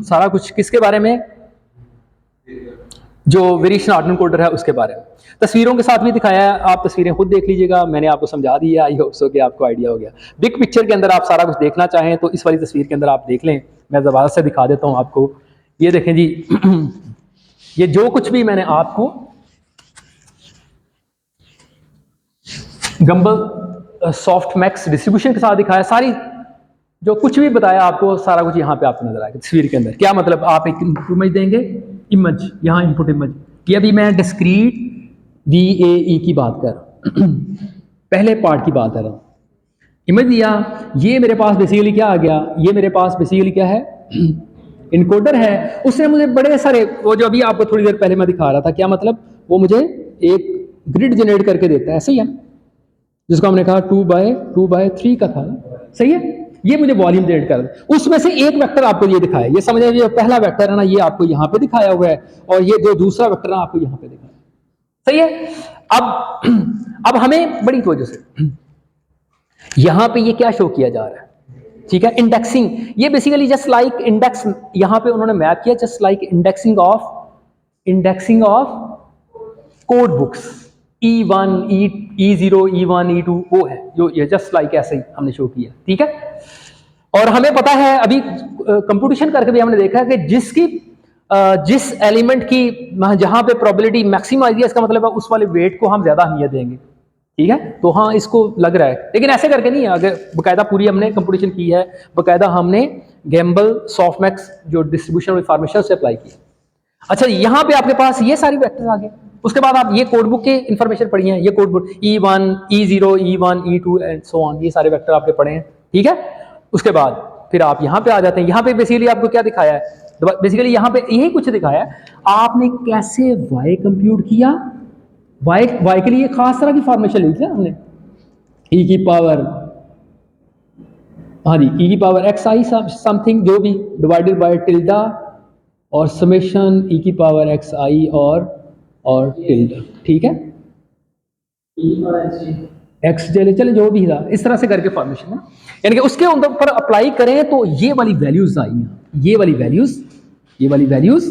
सारा कुछ किसके बारे में, जो वेरिएशन ऑर्डर कोडर है उसके बारे में। तस्वीरों के साथ भी दिखाया है, आप तस्वीरें खुद देख लीजिएगा, मैंने आपको समझा दिया, आई होप सो कि आपको आइडिया हो गया। बिग पिक्चर के अंदर आप सारा कुछ देखना चाहें तो इस वाली तस्वीर के अंदर आप देख लें, मैं दोबारा से दिखा देता हूँ आपको। ये देखें जी ये जो कुछ भी मैंने आपको गंबल सॉफ्ट मैक्स डिस्ट्रीब्यूशन के साथ दिखाया, सारी जो कुछ भी बताया आपको सारा कुछ यहाँ पे आपको नजर आएगा तस्वीर के अंदर। क्या मतलब, आप एक इमेज देंगे, इमेज यहाँ इनपुट इमेज, ये अभी मैं डिस्क्रीट VAE की बात कर रहा हूँ पहले पार्ट की बात कर रहा हूँ। इमेज दिया, ये मेरे पास बेसिकली क्या आ गया, ये मेरे पास बेसिकली क्या है, इनकोडर है। उसने मुझे बड़े सारे, वो जो अभी आपको थोड़ी देर पहले मैं दिखा रहा था, क्या मतलब, वो मुझे एक ग्रिड जनरेट करके देता है, सही है, जिसको हमने कहा 2x3 का था, सही है। ये मुझे वॉल्यूम जनरेट कर, उसमें से एक वेक्टर आपको ये दिखाया, ये समझ ये पहला वेक्टर है ना, ये आपको यहाँ पे दिखाया हुआ है, और ये जो दूसरा वेक्टर है आपको यहाँ पे दिखाया, सही है। अब हमें बड़ी वजह से यहाँ पे ये क्या शो किया जा रहा है, ठीक है, इंडेक्सिंग। ये बेसिकली जस्ट लाइक इंडेक्स, यहाँ पे उन्होंने मैप किया just like indexing of code books, E1 E0 E1 E2 वो है जो ये जस्ट लाइक ऐसे ही हमने शो किया, ठीक है। और हमें पता है अभी कंप्यूटेशन करके भी हमने देखा है कि जिस एलिमेंट की जहां पे प्रोबेबिलिटी मैक्सिमम आएगी, इसका मतलब है उस वाले वेट को हम ज्यादा अहमियत देंगे, ठीक है। तो हाँ, इसको लग रहा है, लेकिन ऐसे करके नहीं है, अगर बकायदा पूरी हमने कंप्यूटेशन की है, बकायदा हमने गैम्बल सॉफ्टमैक्स जो डिस्ट्रीब्यूशन फॉर्मेशन से अप्लाई किया। अच्छा, यहाँ पे आपके पास ये सारी वेक्टर आ गए, उसके बाद आप ये कोड बुक के इंफॉर्मेशन पढ़ी है, ये code book E1 E0 E1 E2 and so on, ये सारे वेक्टर आपके पढ़े हैं, ठीक है। उसके बाद फिर आप यहाँ पे आ जाते हैं, यहाँ पे बेसिकली आपको क्या दिखाया है, बेसिकली यहाँ पे यही कुछ दिखाया है, आपने कैसे y कंप्यूट किया, y के लिए खास तरह की फॉर्मेशन ली थी हमने, e की पावर, हाँ जी, e की पावर xi समथिंग जो भी डिवाइडेड बाय टिल्डा और समेशन e की पावर xi और टिल्डा, ठीक है, एक्स चले जो भी था, इस तरह से करके फॉर्मेशन है, यानी कि उसके ऊपर अप्लाई करें तो ये वाली वैल्यूज आई, ये वाली वैल्यूज।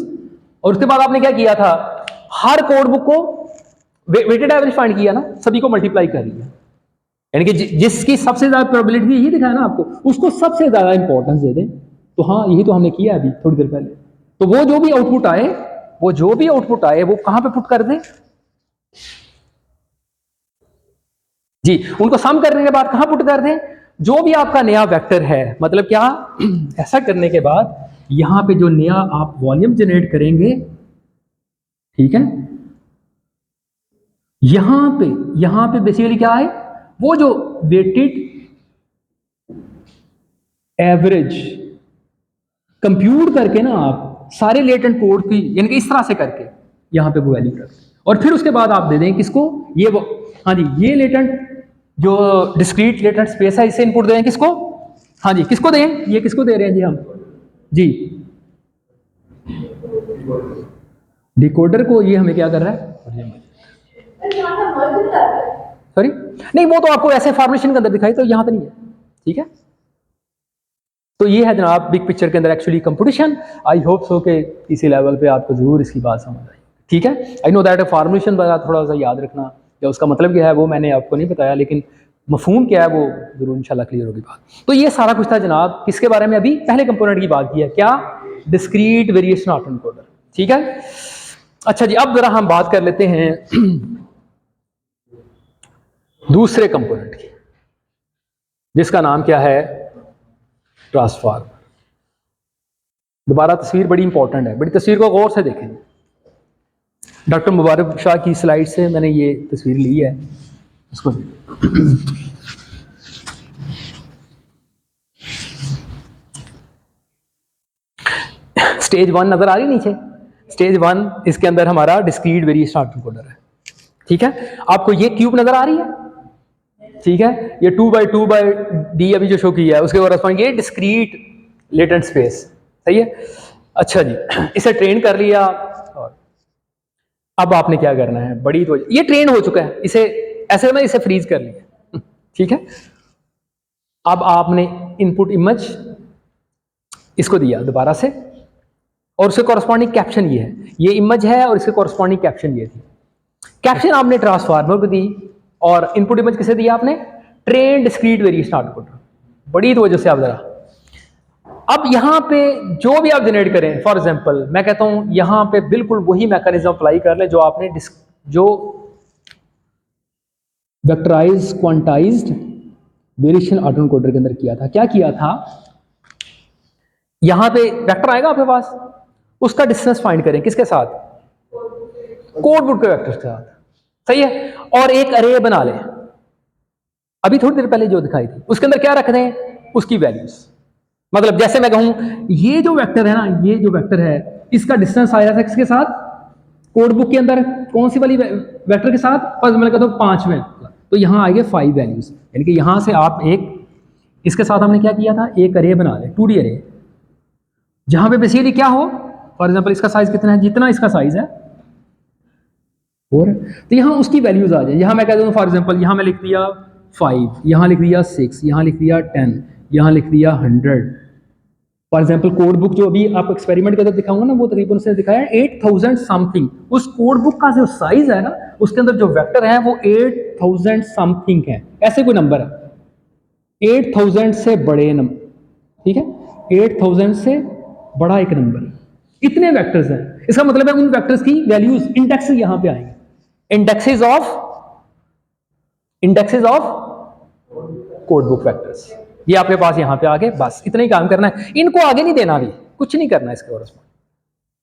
और उसके बाद आपने क्या किया था, हर कोड बुक को वेटेड एवरेज फाइंड किया ना, सभी को मल्टीप्लाई कर लिया, यानी कि जिसकी सबसे ज्यादा प्रोबेबिलिटी यही दिखाया ना आपको, उसको सबसे ज्यादा इंपॉर्टेंस दे दें। तो हाँ, यही तो हमने किया अभी थोड़ी देर पहले। तो वो जो भी आउटपुट आए वो कहां पे पुट कर दें जी, उनको सम करने के बाद कहां पुट कर दें, जो भी आपका नया वेक्टर है, मतलब क्या, ऐसा करने के बाद यहां पे जो नया आप वॉल्यूम जनरेट करेंगे, ठीक है, यहां पे बेसिकली क्या है, वो जो वेटेड एवरेज कंप्यूट करके ना आप सारे लेटेंट कोड की, यानी कि इस तरह से करके यहां पे वो वैल्यू रखें, और फिर उसके बाद आप दे दें किसको, ये वो, हाँ जी, ये लेटेंट जो डिस्क्रीट लेटेंट स्पेस है, इसे इनपुट दें किसको, हाँ जी, किसको दें, ये किसको दे रहे हैं जी हम, जी डिकोडर को। ये हमें क्या कर रहा है, सॉरी नहीं, वो तो आपको ऐसे फॉर्मेशन के अंदर दिखाई, तो यहां पे नहीं है, ठीक है। तो ये है जनाब बिग पिक्चर के अंदर एक्चुअली कंप्यूटेशन। आई होप सो कि इसी लेवल पे आपको जरूर इसकी बात समझ आई, ठीक है। आई नो दैट फॉर्मेशन थोड़ा सा याद रखना, या उसका मतलब क्या है वो मैंने आपको नहीं बताया, लेकिन मफहूम क्या है वो जरूर इंशाल्लाह क्लियर होगी बात। तो ये सारा कुछ था जनाब किसके बारे में, अभी पहले कंपोनेंट की बात की है, क्या, डिस्क्रीट वेरिएशन ऑफ एनकोडर, ठीक है। अच्छा जी, अब जरा हम बात कर लेते हैं दूसरे कंपोनेंट की, जिसका नाम क्या है, ट्रांसफार्मर। दोबारा तस्वीर बड़ी इंपॉर्टेंट है, बड़ी तस्वीर को गौर से देखें। डॉक्टर मुबारक शाह की स्लाइड से मैंने ये तस्वीर ली है, इसको स्टेज 1 नजर आ रही नीचे, स्टेज 1 इसके अंदर हमारा डिस्क्रीट वेरिएशन ऑफ एनकोडर है, ठीक है। आपको ये क्यूब नजर आ रही है, ठीक है, ये 2x2 अभी जो शो किया है, उसके बाद ये डिस्क्रीट लेटेंट स्पेस, सही है। अच्छा जी, इसे ट्रेन कर लिया, और अब आपने क्या करना है, बड़ी तो ये ट्रेन हो चुका है, इसे ऐसे में इसे फ्रीज कर लिया, ठीक है। अब आपने इनपुट इमेज इसको दिया दोबारा से, और उसके कॉरस्पॉन्डिंग कैप्शन ये है, ये इमेज है और इसके कॉरस्पॉन्डिंग कैप्शन ये थी। कैप्शन आपने ट्रांसफार्मर को दी और इनपुट इमेज किसे दिया आपने, ट्रेन डिस्क्रीट वेरिएशन आउटपुट। बड़ी तवज्जो से आप जरा, अब यहां पे जो भी आप जनरेट करें, फॉर एग्जांपल मैं कहता हूं यहां पे बिल्कुल वही मैकेनिज्म अप्लाई कर ले जो आपने जो वेक्टराइज क्वांटाइज्ड वेरिएशन ऑटोएनकोडर के अंदर किया था। क्या किया था, यहां पे वेक्टर आएगा आपके पास, उसका डिस्टेंस फाइंड करें किसके साथ, कोड बुक के वेक्टर के साथ, सही है, और एक अरे बना लें। अभी थोड़ी देर पहले जो दिखाई थी उसके अंदर क्या रख दें, उसकी वैल्यूज। मतलब जैसे मैं कहूं ये जो वेक्टर है ना, ये जो वेक्टर है इसका डिस्टेंस आया था किसके साथ, कोड बुक के अंदर कौन सी वाली वेक्टर के साथ, फर्स्ट मैं कहता हूं 5 में, तो यहां आएंगे 5 वैल्यूज। यानी कि यहां से आप एक इसके साथ हमने क्या किया था, एक अरे बना ले, 2D अरे, जहां पे बेसिकली क्या हो, फॉर एग्जांपल इसका साइज कितना है, जितना इसका साइज है, और तो यहां उसकी वैल्यूज आ जाए। यहां मैं कहता हूं फॉर एग्जांपल यहां मैं लिख दिया 5, यहां लिख दिया 6, यहां लिख दिया 10, यहां लिख दिया 100। फॉर एग्जांपल कोड बुक जो अभी आप एक्सपेरिमेंट के अंदर दिखाऊंगा ना, वो तकरीबन उसने दिखाया 8000 समथिंग। उस कोड बुक का जो साइज है ना, उसके अंदर जो वेक्टर है वो 8000 समथिंग है, ऐसे कोई नंबर है 8000 से बड़े नंबर, ठीक है, 8000 से बड़ा एक नंबर, इतने वेक्टर्स हैं। इसका मतलब है उन वेक्टर्स की वैल्यूज इंडेक्स यहां पे आएंगे, indexes of code book vectors, ये आपके पास यहां पे आ गए। बस इतना ही काम करना है, इनको आगे नहीं देना, भी कुछ नहीं करना इसके और,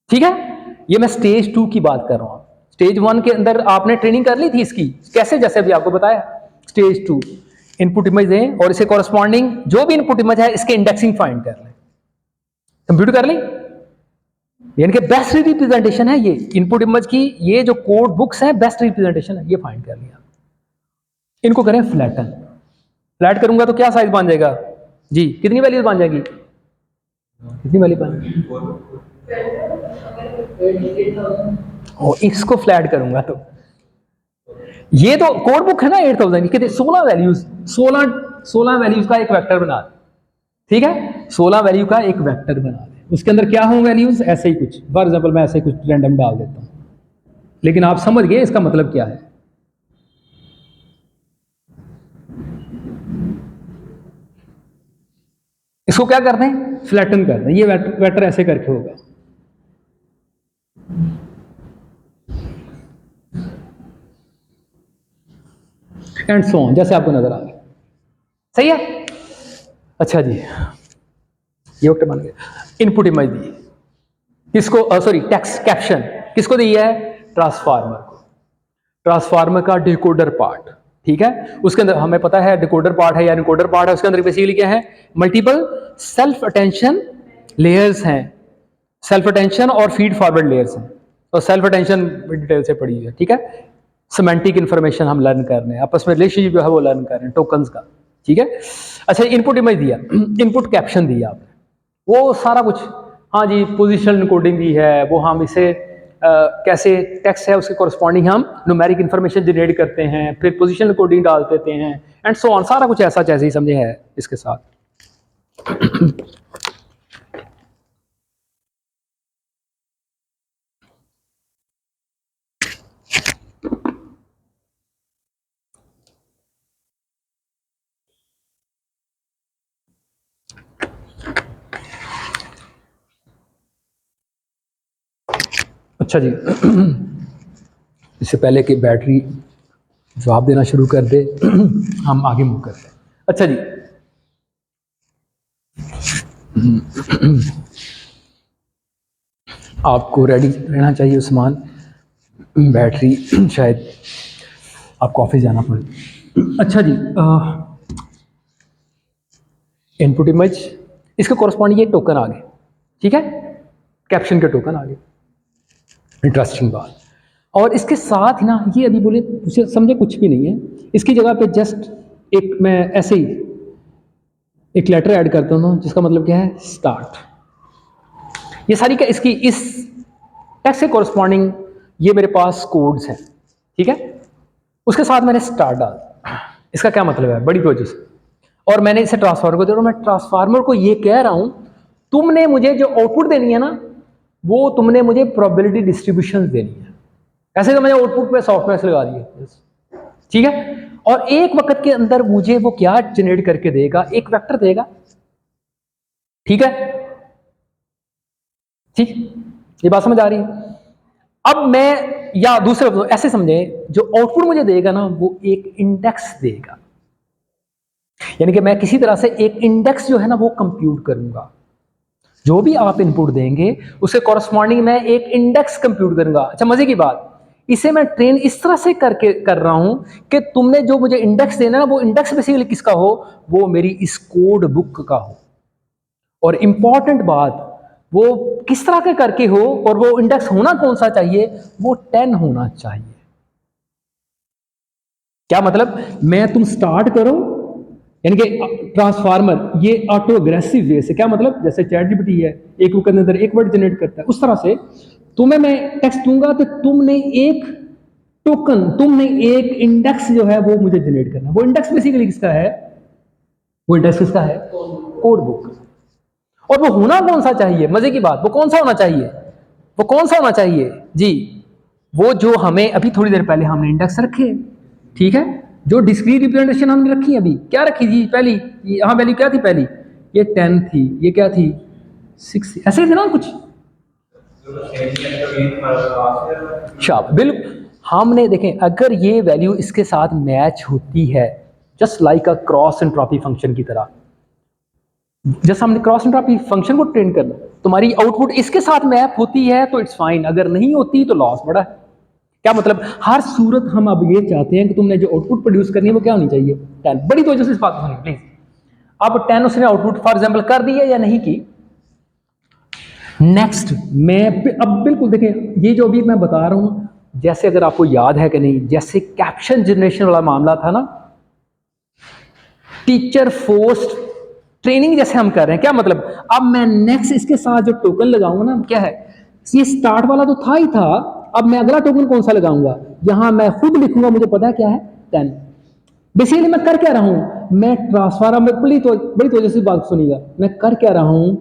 ठीक है। ये मैं स्टेज 2 की बात कर रहा हूं। स्टेज 1 के अंदर आपने ट्रेनिंग कर ली थी इसकी, कैसे, जैसे भी आपको बताया। स्टेज 2 इनपुट इमेज दें और इसे कॉरस्पॉन्डिंग जो भी इनपुट इमेज है इसके इंडेक्सिंग फाइंड कर लें, कंप्यूट कर ली, यानी कि बेस्ट रिप्रेजेंटेशन है ये इनपुट इमेज की, ये जो कोड बुक्स हैं बेस्ट रिप्रेजेंटेशन है, ये फाइंड कर लिया। इनको करें फ्लैटन, फ्लैट करूंगा तो क्या साइज बन जाएगा जी, कितनी वैल्यूज बन जाएगी, कितनी वैल्यू बन, इसको फ्लैट करूंगा तो ये तो कोड बुक है ना 8000 की, कितने 16 वैल्यूज, 16 वैल्यूज का एक वेक्टर बना दे, ठीक है, 16 वैल्यू का एक वेक्टर बना दे, उसके अंदर क्या हों वैल्यूज, ऐसे ही कुछ, फॉर एग्जांपल मैं ऐसे ही कुछ रैंडम डाल देता हूं, लेकिन आप समझ गए इसका मतलब क्या है। इसको क्या करते हैं, फ्लैटन करते हैं, ये वेक्टर ऐसे करके होगा, एंड सो ऑन, जैसे आपको नजर आ रहा है, सही है। अच्छा जी, ये वेक्टर बन गया। इनपुट इमेज दी किसको, सॉरी टेक्स्ट कैप्शन किसको दी है, ट्रांसफार्मर को, ट्रांसफार्मर का डिकोडर पार्ट, ठीक है। उसके अंदर हमें पता है डिकोडर पार्ट है या इनकोडर पार्ट है, उसके अंदर बेसिकली क्या है, मल्टीपल सेल्फ अटेंशन लेयर्स हैं, सेल्फ अटेंशन और फीड फॉरवर्ड लेयर्स हैं, और सेल्फ अटेंशन डिटेल से पड़ी हुई है, ठीक है। सिमेंटिक इंफॉर्मेशन हम लर्न कर रहे हैं, आपस में रिलेशनशिप जो है वो लर्न कर रहे हैं टोकन्स का, ठीक है। अच्छा, इनपुट इमेज दिया, इनपुट कैप्शन दिया आपने, वो सारा कुछ, हाँ जी, पोजिशनल कोडिंग दी है, वो हम इसे कैसे टेक्स्ट है उसके कॉरस्पॉन्डिंग हम न्यूमेरिक इंफॉर्मेशन जनरेट करते हैं, फिर पोजिशनल कोडिंग डाल देते हैं, एंड सो ऑन, सारा कुछ ऐसा जैसे ही समझे है इसके साथ। अच्छा जी, इससे पहले कि बैटरी जवाब देना शुरू कर दे हम आगे मूव करते हैं। अच्छा जी, आपको रेडी रहना चाहिए उस्मान, बैटरी शायद आपको ऑफिस जाना पड़े। अच्छा जी, इनपुट इमेज, इसके कॉरस्पॉन्डिंग ये टोकन आ गए, ठीक है, कैप्शन के टोकन आ गए, इंटरेस्टिंग बात। और इसके साथ ही ना, ये अभी बोले उसे समझे कुछ भी नहीं है, इसकी जगह पे जस्ट एक मैं ऐसे ही एक लेटर ऐड करता हूँ जिसका मतलब क्या है, स्टार्ट। ये सारी का इसकी इस टेक्स्ट से कॉरस्पॉन्डिंग ये मेरे पास कोड्स हैं, ठीक है। उसके साथ मैंने स्टार डाल। इसका क्या मतलब है, बड़ी तवज्जो से, और मैंने इसे ट्रांसफार्मर को दे रहा हूँ। मैं ट्रांसफार्मर को ये कह रहा हूँ तुमने मुझे जो आउटपुट देनी है ना, वो तुमने मुझे प्रोबेबिलिटी डिस्ट्रीब्यूशन देनी है। ऐसे तो मैंने आउटपुट पे सॉफ्टवेयर लगा दिए, ठीक है। और एक वक्त के अंदर मुझे वो क्या जनरेट करके देगा, एक वेक्टर देगा, ठीक है। ठीक, ये बात समझ आ रही है। अब मैं, या दूसरे ऐसे समझे, जो आउटपुट मुझे देगा ना वो एक इंडेक्स देगा, यानी कि मैं किसी तरह से एक इंडेक्स जो है ना वो कंप्यूट करूंगा। जो भी आप इनपुट देंगे उसके कॉरस्पॉन्डिंग मैं एक इंडेक्स कंप्यूट करूंगा। अच्छा, मजे की बात, इसे मैं ट्रेन इस तरह से करके कर रहा हूं कि तुमने जो मुझे इंडेक्स देना ना, वो इंडेक्स बेसिकली किसका हो, वो मेरी इस कोड बुक का हो। और इंपॉर्टेंट बात, वो किस तरह के करके हो, और वो इंडेक्स होना कौन सा चाहिए, वो 10 होना चाहिए। क्या मतलब, मैं तुम स्टार्ट करो, यानी कि ट्रांसफार्मर ये ऑटो अग्रेसिव वे से, क्या मतलब जैसे चैटजीपीटी है एक के अंदर एक वर्ड जनरेट करता है, उस तरह से तुम्हें मैं टेक्स्ट दूंगा तो तुमने एक टोकन, तुमने एक इंडेक्स जो है वो मुझे जनरेट करना है। वो इंडेक्स बेसिकली किसका है, वो इंडेक्स किसका है, कोड बुक। और वो होना कौन सा चाहिए, मजे की बात, वो कौन सा होना चाहिए, वो कौन सा होना चाहिए जी, वो जो हमें अभी थोड़ी देर पहले हमने इंडेक्स रखे, ठीक है, जो डिस्क्रीट रिप्रेजेंटेशन हमने रखी अभी, क्या रखी थी पहली, यहाँ वैल्यू क्या थी पहली, ये 10 थी, ये क्या थी 6 थी, ऐसे थे ना कुछ। शाबाश, बिल्कुल। हमने देखें, अगर ये वैल्यू इसके साथ मैच होती है, just like a cross entropy function की तरह, जैसे हमने क्रॉस एंट्रोपी फंक्शन को ट्रेन करना, तुम्हारी आउटपुट इसके साथ मैप होती है तो इट्स फाइन, अगर नहीं होती तो लॉस बड़ा है। क्या मतलब, हर सूरत हम अब ये चाहते हैं कि तुमने जो आउटपुट प्रोड्यूस करनी है वो क्या होनी चाहिए, 10। बड़ी तवज्जो से इस बात को सुनिए प्लीज। अब 10 उसने आउटपुट फॉर एग्जांपल कर दी है या नहीं की, नेक्स्ट मैं अब बिल्कुल देखें, ये जो अभी मैं बता रहा हूं, जैसे अगर आपको याद है कि नहीं, जैसे कैप्शन जनरेशन वाला मामला था ना, टीचर फोर्स्ड ट्रेनिंग जैसे हम कर रहे हैं, क्या मतलब, अब मैं नेक्स्ट इसके साथ जो टोकन लगाऊंगा ना, क्या है, ये स्टार्ट वाला तो था ही था, अब मैं अगला टोकन कौन सा लगाऊंगा, यहां मैं खुद लिखूंगा, मुझे पता है क्या है 10। बेसिकली मैं कर क्या रहा हूं, मैं ट्रांसफार्मर, बड़ी तो जैसी बात सुनिएगा, मैं कर क्या रहा हूं,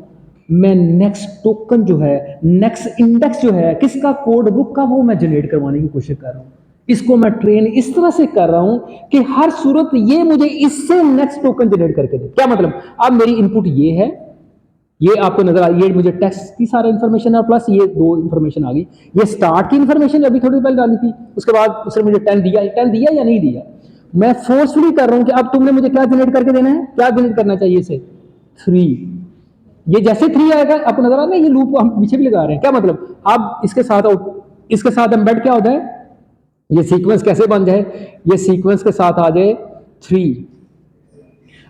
मैं नेक्स्ट टोकन जो है, नेक्स्ट इंडेक्स जो है किसका, कोड बुक का, वो मैं जनरेट करवाने की कोशिश कर रहा हूं। इसको मैं ट्रेन इस तरह से कर रहा हूं कि हर सूरत ये मुझे इससे नेक्स्ट टोकन जनरेट करके दे। क्या मतलब, अब मेरी इनपुट ये है, ये आपको नजर आ, ये मुझे टेक्स्ट की सारा इन्फॉर्मेशन है, प्लस ये दो इन्फॉर्मेशन आ गई, ये स्टार्ट की इन्फॉर्मेशन अभी थोड़ी पहले डाली थी, उसके बाद उसने मुझे 10 दिया, 10 दिया या नहीं दिया। मैं फोर्सफुली कर रहा हूं कि अब तुमने मुझे क्या जनरेट करके देना है, क्या जनरेट करना चाहिए इसे, 3। ये जैसे 3 आएगा, आपको नजर आ रहा है, ये लूप हम पीछे भी लगा रहे हैं। क्या मतलब, अब इसके साथ एम्बेड क्या होता है, ये सीक्वेंस कैसे बन जाए, ये सीक्वेंस के साथ आ जाए 3।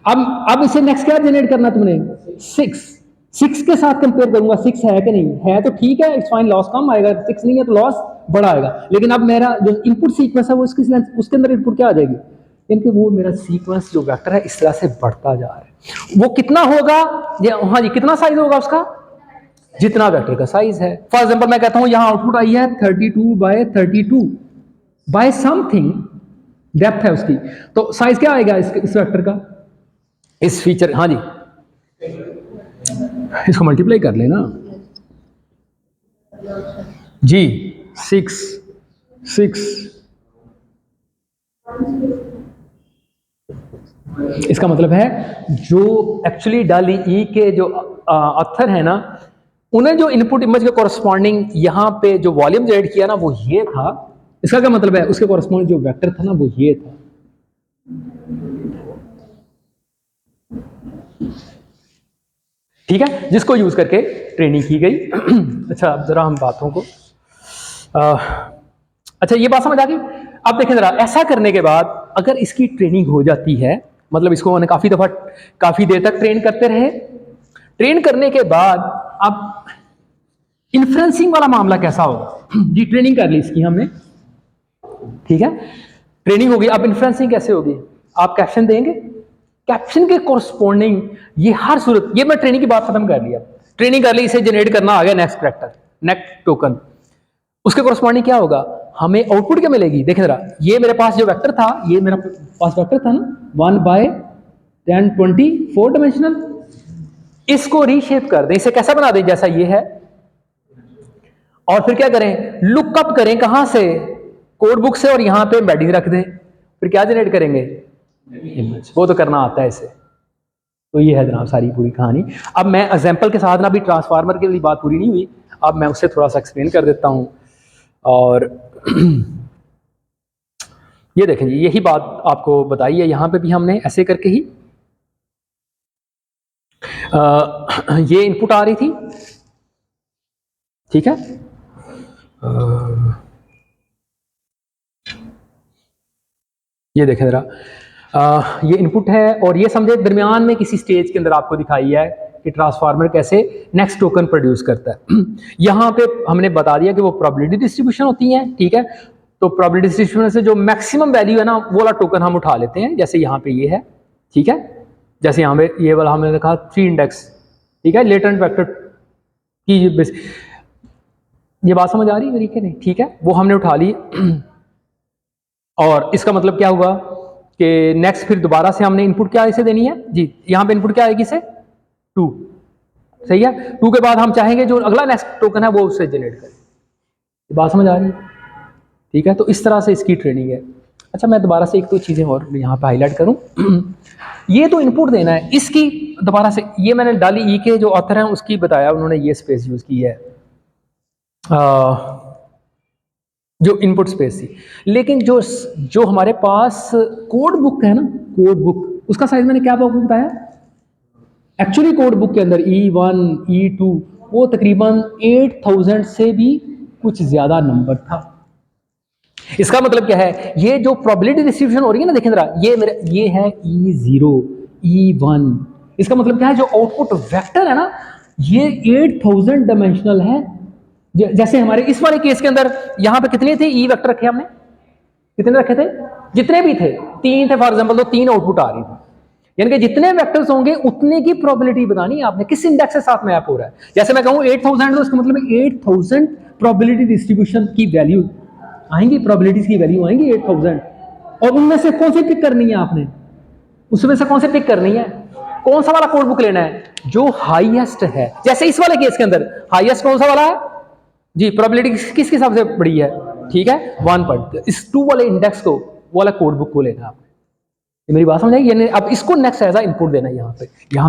अब इसे नेक्स्ट क्या जनरेट करना तुमने, 6 के साथ कंपेयर करूंगा, 6 है कि नहीं है, तो ठीक है, इट्स फाइन, लॉस कम आएगा, 6 नहीं है तो लॉस बड़ा आएगा। लेकिन अब मेरा जो इनपुट सीक्वेंस है वो उसके अंदर इनपुट क्या आ जाएगी, इनके वो मेरा सीक्वेंस जो वेक्टर है इस तरह से बढ़ता जा रहा है। वो कितना होगा, हाँ जी, कितना साइज होगा उसका, जितना वेक्टर का साइज है। फॉर एग्जाम्पल मैं कहता हूं यहां आउटपुट आई है 32/32 बाय समथिंग, डेप्थ है उसकी, तो साइज क्या आएगा इस वेक्टर का, इस फीचर, हाँ जी, इसको मल्टीप्लाई कर लेना जी, 6 इसका मतलब है जो एक्चुअली डाली ई के जो ऑथर है ना, उन्हें जो इनपुट इमेज के कॉरस्पॉन्डिंग यहां पे जो वॉल्यूम जनरेट किया ना वो ये था। इसका क्या मतलब है, उसके कॉरस्पॉन्डिंग जो वेक्टर था ना वो ये था। ठीक है, जिसको यूज करके ट्रेनिंग की गई। अच्छा, अब जरा हम बातों को अच्छा, ये बात समझ आ गई। अब देखें जरा, ऐसा करने के बाद अगर इसकी ट्रेनिंग हो जाती है, मतलब इसको मैंने काफी देर तक ट्रेन करते रहे, ट्रेन करने के बाद अब इन्फ्रेंसिंग वाला मामला कैसा होगा जी, ट्रेनिंग कर ली इसकी हमने, ठीक है, ट्रेनिंग होगी, अब इन्फ्रेंसिंग कैसे होगी, आप कैप्शन देंगे, कैप्शन के कॉरस्पॉन्डिंग ये हर सूरत, ये मैं ट्रेनिंग की बात खत्म कर लिया, ट्रेनिंग कर ली, इसे जनरेट करना आ गया नेक्स्ट कैरेक्टर, नेक्स्ट टोकन, उसके कॉरस्पॉन्डिंग क्या होगा, हमें आउटपुट क्या मिलेगी, देखें जरा, ये मेरे पास जो वेक्टर था, ये मेरा पास वेक्टर था ना 1/10 20 4 डायमेंशनल, इसको रीशेप कर दें, इसे कैसा बना दें जैसा ये है, और फिर क्या करें, लुकअप करें कहां से, कोड बुक से, और यहां पे एम्बेडिंग रख दें, फिर क्या जनरेट करेंगे, इमेज। वो तो करना आता है इसे। तो ये है जनाब सारी पूरी कहानी। अब मैं एग्जांपल के साथ ना, अभी ट्रांसफार्मर के लिए बात पूरी नहीं हुई, अब मैं उससे थोड़ा सा एक्सप्लेन कर देता हूं। और ये देखें जी, यही बात आपको बताई है, यहां पे भी हमने ऐसे करके ही ये इनपुट आ रही थी, ठीक है। ये देखें जरा, ये इनपुट है, और ये समझे दरमियान में किसी स्टेज के अंदर आपको दिखाई है कि ट्रांसफार्मर कैसे नेक्स्ट टोकन प्रोड्यूस करता है। यहाँ पे हमने बता दिया कि वो प्रोबेबिलिटी डिस्ट्रीब्यूशन होती है, ठीक है। तो प्रोबेबिलिटी डिस्ट्रीब्यूशन से जो मैक्सिमम वैल्यू है ना, वो वाला टोकन हम उठा लेते हैं, जैसे यहाँ पे ये है, ठीक है। जैसे यहाँ पे ये वाला हमने कहा 3 इंडेक्स, ठीक है, लेटेंट वेक्टर की ये बात समझ आ रही है मेरी कि नहीं, ठीक है, वो हमने उठा ली। और इसका मतलब क्या हुआ कि नेक्स्ट फिर दोबारा से हमने इनपुट क्या इसे देनी है जी, यहाँ पे इनपुट क्या आएगी इसे 2, सही है। 2 के बाद हम चाहेंगे जो अगला नेक्स्ट टोकन है वो उससे जनरेट करें। बात समझ आ रही है, ठीक है। तो इस तरह से इसकी ट्रेनिंग है। अच्छा, मैं दोबारा से एक दो चीज़ें और यहाँ पे हाईलाइट करूँ। ये तो इनपुट देना है, इसकी दोबारा से ये मैंने डाली, ई के जो ऑथर हैं उसकी बताया, उन्होंने ये स्पेस यूज़ की है जो इनपुट स्पेस थी। लेकिन जो हमारे पास कोड बुक है ना, कोड बुक, उसका साइज मैंने क्या बताया, एक्चुअली कोड बुक के अंदर E1 E2 वो तकरीबन 8000 से भी कुछ ज्यादा नंबर था। इसका मतलब क्या है, ये जो प्रोबेबिलिटी डिस्ट्रीब्यूशन हो रही है ना, देखें जरा, ये है E0 E1, इसका मतलब क्या है, जो आउटपुट वेक्टर है ना, ये 8000 डायमेंशनल है। जैसे हमारे इस वाले केस के अंदर यहां पे कितने थे ई वेक्टर रखे हमने, कितने रखे थे, जितने भी थे 3 थे फॉर एग्जांपल, तो 3 आउटपुट आ रही थी। यानी कि जितने वेक्टर्स होंगे उतने की प्रोबेबिलिटी बतानी है आपने, किस इंडेक्स के साथ मैप हो रहा है। जैसे मैं कहूं 8000, तो इसका मतलब 8000 प्रोबेबिलिटी डिस्ट्रीब्यूशन की वैल्यू आएंगी, प्रोबेबिलिटीज की वैल्यू आएंगी 8000, और उनमें से कौन सी पिक करनी है आपने, उसमें से कौन सी पिक करनी है, कौन सा वाला कोड बुक लेना है जो हाईएस्ट है। जैसे इस वाले केस के अंदर हाईएस्ट कौन सा वाला है जी, प्रोबेबिलिटी किसके हिसाब से बड़ी है, ठीक है 1 पर। इस 2 वाले इंडेक्स को, वो वाला कोड बुक को लेना है आपने। ये मेरी बात समझ आई, यानी अब इसको नेक्स्ट एज इनपुट देना है यहाँ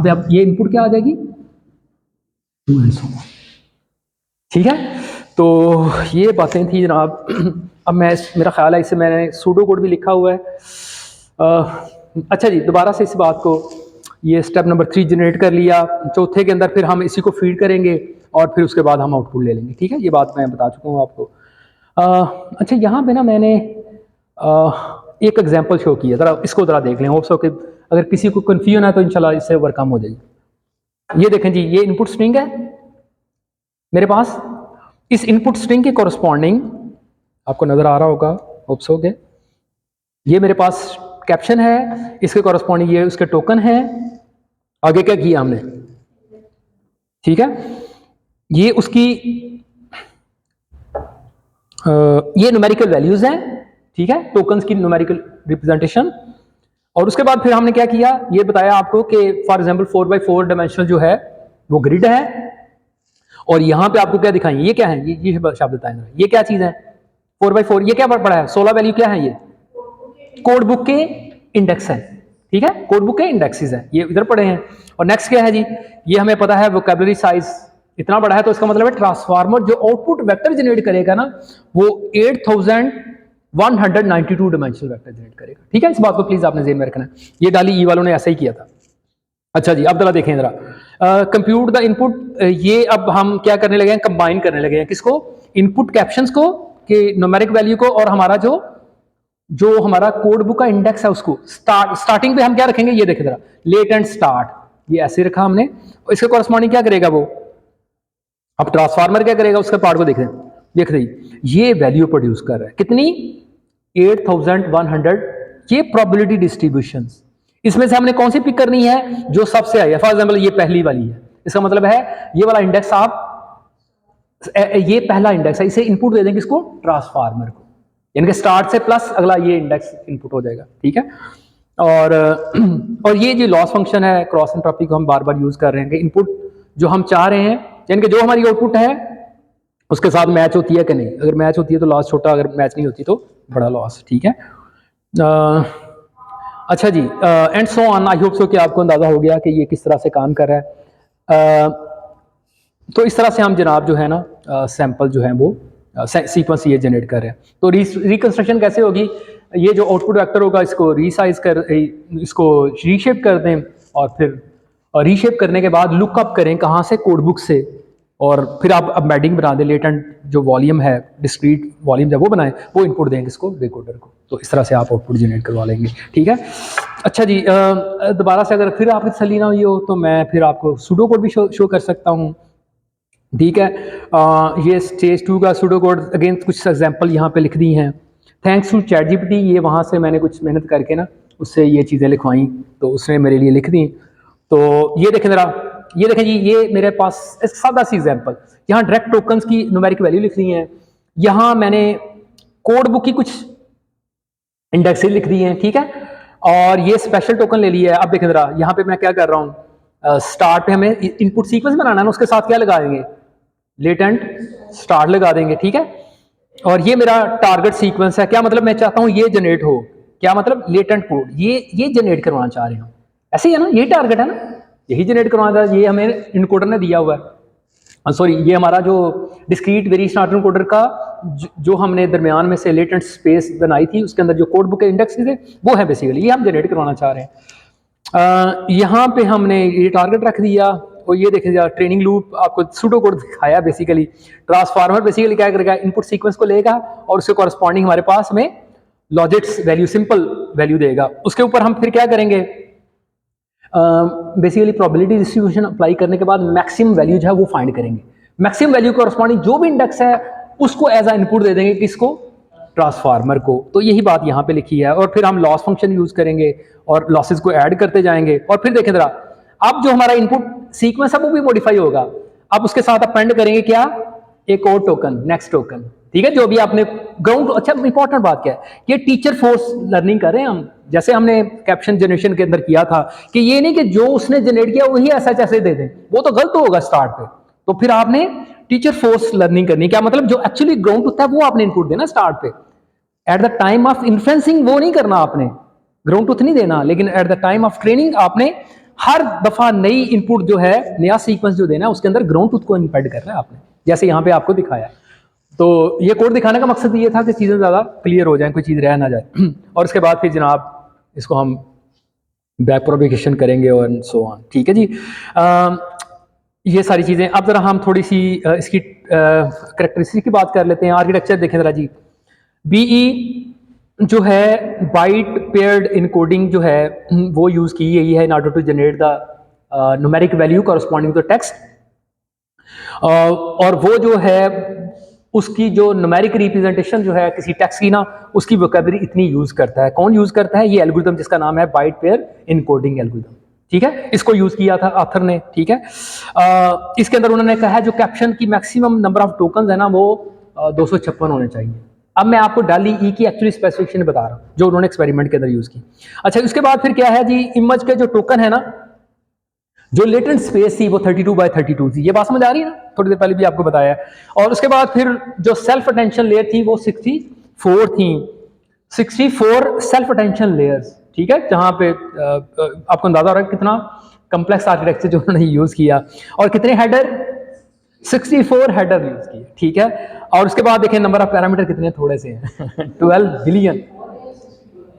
पे अब ये इनपुट क्या आ जाएगी 2, ठीक है। तो ये बातें थी जनाब। अब मेरा ख्याल है, इससे मैंने सूडो कोड भी लिखा हुआ है। अच्छा जी, दोबारा से इस बात को, ये स्टेप नंबर 3 जनरेट कर लिया, चौथे के अंदर फिर हम इसी को फीड करेंगे और फिर उसके बाद हम आउटपुट ले लेंगे, ठीक है। ये बात मैं बता चुका हूँ आपको। अच्छा, यहाँ पे ना मैंने एक एग्जांपल शो किया, ज़रा इसको ज़रा देख लें, होप सो कि अगर किसी को कन्फ्यूजन है तो इंशाल्लाह इससे ओवरकम हो जाएगी। ये देखें जी, ये इनपुट स्ट्रिंग है मेरे पास, इस इनपुट स्ट्रिंग के कॉरस्पॉन्डिंग आपको नज़र आ रहा होगा, होप सो के ये मेरे पास कैप्शन है, इसके कॉरस्पॉन्डिंग ये उसके टोकन है। आगे क्या किया हमने, ठीक है, ये उसकी ये न्यूमेरिकल वैल्यूज हैं, ठीक है, टोकन्स की न्यूमेरिकल रिप्रेजेंटेशन। और उसके बाद फिर हमने क्या किया, ये बताया आपको कि फॉर एग्जांपल 4x4 डायमेंशनल जो है वो ग्रिड है, और यहां पे आपको क्या दिखाएंगे, ये क्या है, ये शब्द बताएंगे, ये क्या चीज है 4x4, ये क्या पड़ा है 16 वैल्यू क्या है, ये कोड बुक के इंडेक्स है, ठीक है, कोड बुक के इंडेक्सेस हैं, ये इधर पड़े हैं। और नेक्स्ट क्या है जी, ये हमें पता है वोकैबुलरी साइज इतना बड़ा है, तो इसका मतलब है ट्रांसफार्मर जो आउटपुट वेक्टर जनरेट करेगा ना, वो 8192 डायमेंशनल वेक्टर जनरेट करेगा, ठीक है। इस बात को प्लीज आपने ज़हन में रखना है, ये डाली ई वालों ने ऐसा ही किया था। अच्छा जी, अब जरा देखें जरा, कंप्यूट द इनपुट, ये अब हम क्या करने लगे हैं, कंबाइन करने लगे हैं, किसको, इनपुट कैप्शंस को, कि न्यूमेरिक वैल्यू को, और हमारा जो हमारा कोड बुक का इंडेक्स है उसको। स्टार्टिंग पे हम क्या रखेंगे, ये देखें जरा, लेट एंड स्टार्ट, ये ऐसे रखा हमने, और इसके कॉरस्पॉन्डिंग क्या करेगा वो, अब ट्रांसफार्मर क्या करेगा, उसके पार्ट को देख रही, ये वैल्यू प्रोड्यूस कर रहा है कितनी 8100, ये प्रोबेबिलिटी डिस्ट्रीब्यूशन। इसमें से हमने कौन सी पिक करनी है, जो सबसे आई है, फॉर एग्जांपल ये पहली वाली है, इसका मतलब है ये वाला इंडेक्स आप, ये पहला इंडेक्स है, इसे इनपुट दे देंगे किसको, ट्रांसफार्मर को, यानी कि स्टार्ट से प्लस अगला ये इंडेक्स इनपुट हो जाएगा, ठीक है। और ये जो लॉस फंक्शन है क्रॉस एंट्रोपी को हम बार बार यूज कर रहे हैं कि इनपुट जो हम चाह रहे हैं यानी कि जो हमारी आउटपुट है उसके साथ मैच होती है कि नहीं, अगर मैच होती है तो लॉस छोटा, अगर मैच नहीं होती तो बड़ा लॉस, ठीक है। अच्छा जी, and so on. I hope so कि आपको अंदाजा हो गया कि ये किस तरह से काम कर रहा है। तो इस तरह से हम जनाब जो है ना सैंपल जो है वो सीक्वेंस ये जनरेट कर रहे हैं। तो रिकंस्ट्रक्शन कैसे होगी, ये जो आउटपुट वेक्टर होगा इसको रीसाइज कर, इसको रीशेप कर दें और फिर रीशेप करने के बाद लुकअप करें कहाँ से, कोड बुक से, और फिर आप अब मैडिंग बना दें, लेटेंट जो वॉल्यूम है, डिस्क्रीट वॉल्यूम जब वो बनाएं, वो इनपुट देंगे इसको डिकोडर को। तो इस तरह से आप आउटपुट जनरेट करवा लेंगे, ठीक है। अच्छा जी, दोबारा से अगर फिर आपकी तसल्ली ना हुई हो तो मैं फिर आपको सूडो कोड भी शो कर सकता हूँ, ठीक है। ये स्टेज 2 का सूडो कोड अगेन कुछ एग्जांपल यहाँ पे लिख दी हैं। थैंक्स टू चैटजीपीटी, ये वहाँ से मैंने कुछ मेहनत करके ना उससे ये चीज़ें लिखवाई तो उसने मेरे लिए लिख दी। तो ये देखें ज़रा, ये देखें जी, ये मेरे पास एक सादा सी एग्जांपल, यहाँ डायरेक्ट टोकन्स की न्यूमेरिक वैल्यू लिख दी है, यहाँ मैंने कोड बुक की कुछ इंडेक्सेस लिख दी हैं, ठीक है, और ये स्पेशल टोकन ले लिया है। अब देखें ज़रा, यहाँ पे मैं क्या कर रहा हूँ, स्टार्ट पे हमें इनपुट सीक्वेंस बनाना है ना, उसके साथ क्या लगा देंगे, लेटेंट स्टार्ट लगा देंगे, ठीक है। और ये मेरा टारगेट सीक्वेंस है, क्या मतलब मैं चाहता हूँ ये जनरेट हो, क्या मतलब लेटेंट कोड ये जनरेट करवाना चाह रहे हो, ऐसे ही है ना, यही टारगेट है ना, यही जनरेट करवाना था, ये हमें इनकोडर ने दिया हुआ है। सॉरी, ये हमारा जो डिस्क्रीट वेरी स्टार्टर इनकोडर का जो हमने दरमियान में से लेटेंट स्पेस बनाई थी उसके अंदर जो कोड बुक के इंडेक्स थे वो है बेसिकली, ये हम जनरेट करवाना चाह रहे हैं। यहाँ पे हमने ये टारगेट रख दिया और ये देखें यार, ट्रेनिंग लूप आपको सूडो कोड दिखाया बेसिकली। ट्रांसफार्मर बेसिकली क्या करेगा, इनपुट सीक्वेंस को लेगा और उसके कॉरस्पॉन्डिंग हमारे पास में लॉजिक्स वैल्यू, सिंपल वैल्यू देगा। उसके ऊपर हम फिर क्या करेंगे, बेसिकली प्रोबेबिलिटी डिस्ट्रीब्यूशन अप्लाई करने के बाद मैक्सिमम वैल्यू जो है वो फाइंड करेंगे। मैक्सिमम वैल्यू कॉरस्पॉन्डिंग जो भी इंडेक्स है उसको एज अ इनपुट दे देंगे, किसको, ट्रांसफार्मर को। तो यही बात यहाँ पे लिखी है। और फिर हम लॉस फंक्शन यूज करेंगे और लॉसेस को ऐड करते जाएंगे। और फिर देखें जरा, अब जो हमारा इनपुट सीक्वेंस है वो भी मॉडिफाई होगा। अब उसके साथ अपेंड करेंगे क्या, एक और टोकन, नेक्स्ट टोकन, ठीक है, जो भी आपने ग्राउंड। अच्छा, इंपॉर्टेंट बात क्या है, ये टीचर फोर्स लर्निंग कर रहे हैं हम, जैसे हमने कैप्शन जनरेशन के अंदर किया था कि ये नहीं कि जो उसने जनरेट किया वही ऐसा ऐसे दे दें, वो तो गलत होगा स्टार्ट पे। तो फिर आपने टीचर फोर्स लर्निंग करनी, क्या मतलब, जो एक्चुअली ग्राउंड होता है वो आपने इनपुट देना स्टार्ट पे। At the time of influencing वो नहीं करना आपने, ग्राउंड ट्रूथ नहीं देना, लेकिन at the time of training आपने हर दफा नई इनपुट जो है, नया सीक्वेंस जो देना है उसके अंदर ग्राउंड ट्रूथ को इम्पेड करना है आपने, जैसे यहाँ पे आपको दिखाया। तो ये कोड दिखाने का मकसद ये था कि चीज़ें ज़्यादा क्लियर हो जाएं, कोई चीज़ रह ना जाए। और उसके बाद फिर जनाब इसको हम बैक प्रोपिगेशन करेंगे और सो ऑन, ठीक है जी। ये सारी चीज़ें। अब ज़रा हम थोड़ी सी इसकी करेक्टरिस्टिक की बात कर लेते हैं। आर्किटेक्चर देखें ज़रा जी, BE जो है बाइट पेयर्ड इनकोडिंग जो है वो यूज़ की गई है in order to generate the numeric value corresponding to text. और वो जो है उसकी जो न्यूमेरिक रिप्रेजेंटेशन जो है किसी टेक्स्ट की ना, उसकी वोकैबुलरी इतनी यूज़ करता है। कौन यूज़ करता है, ये एल्गोरिथम जिसका नाम है बाइट पेयर इनकोडिंग एल्गोरिथम, ठीक है, इसको यूज़ किया था ऑथर ने, ठीक है। इसके अंदर उन्होंने कहा है जो कैप्शन की मैक्सिमम नंबर ऑफ टोकन है ना वो 256 होने चाहिए। अब मैं आपको डाली ई की एक्चुअली स्पेसिफिकेशन बता रहा हूँ जो उन्होंने एक्सपेरिमेंट के अंदर यूज़ की। अच्छा, उसके बाद फिर क्या है जी, इमेज के जो टोकन है ना, जो लेटेंट स्पेस थी वो 32x32 थी। ये बात समझ आ रही है ना, थोड़ी देर पहले भी आपको बताया। और उसके बाद फिर जो सेल्फ अटेंशन लेयर थी वो 64 थी, 64 सेल्फ अटेंशन लेयर्स, ठीक है, जहाँ पे आपको अंदाजा हो रहा है कितना कम्प्लेक्स आर्किटेक्चर जो उन्होंने यूज़ किया। और कितने हेडर, 64 हेडर यूज़ किए, ठीक है। और उसके बाद देखें नंबर ऑफ पैरामीटर कितने थोड़े से हैं 12 बिलियन।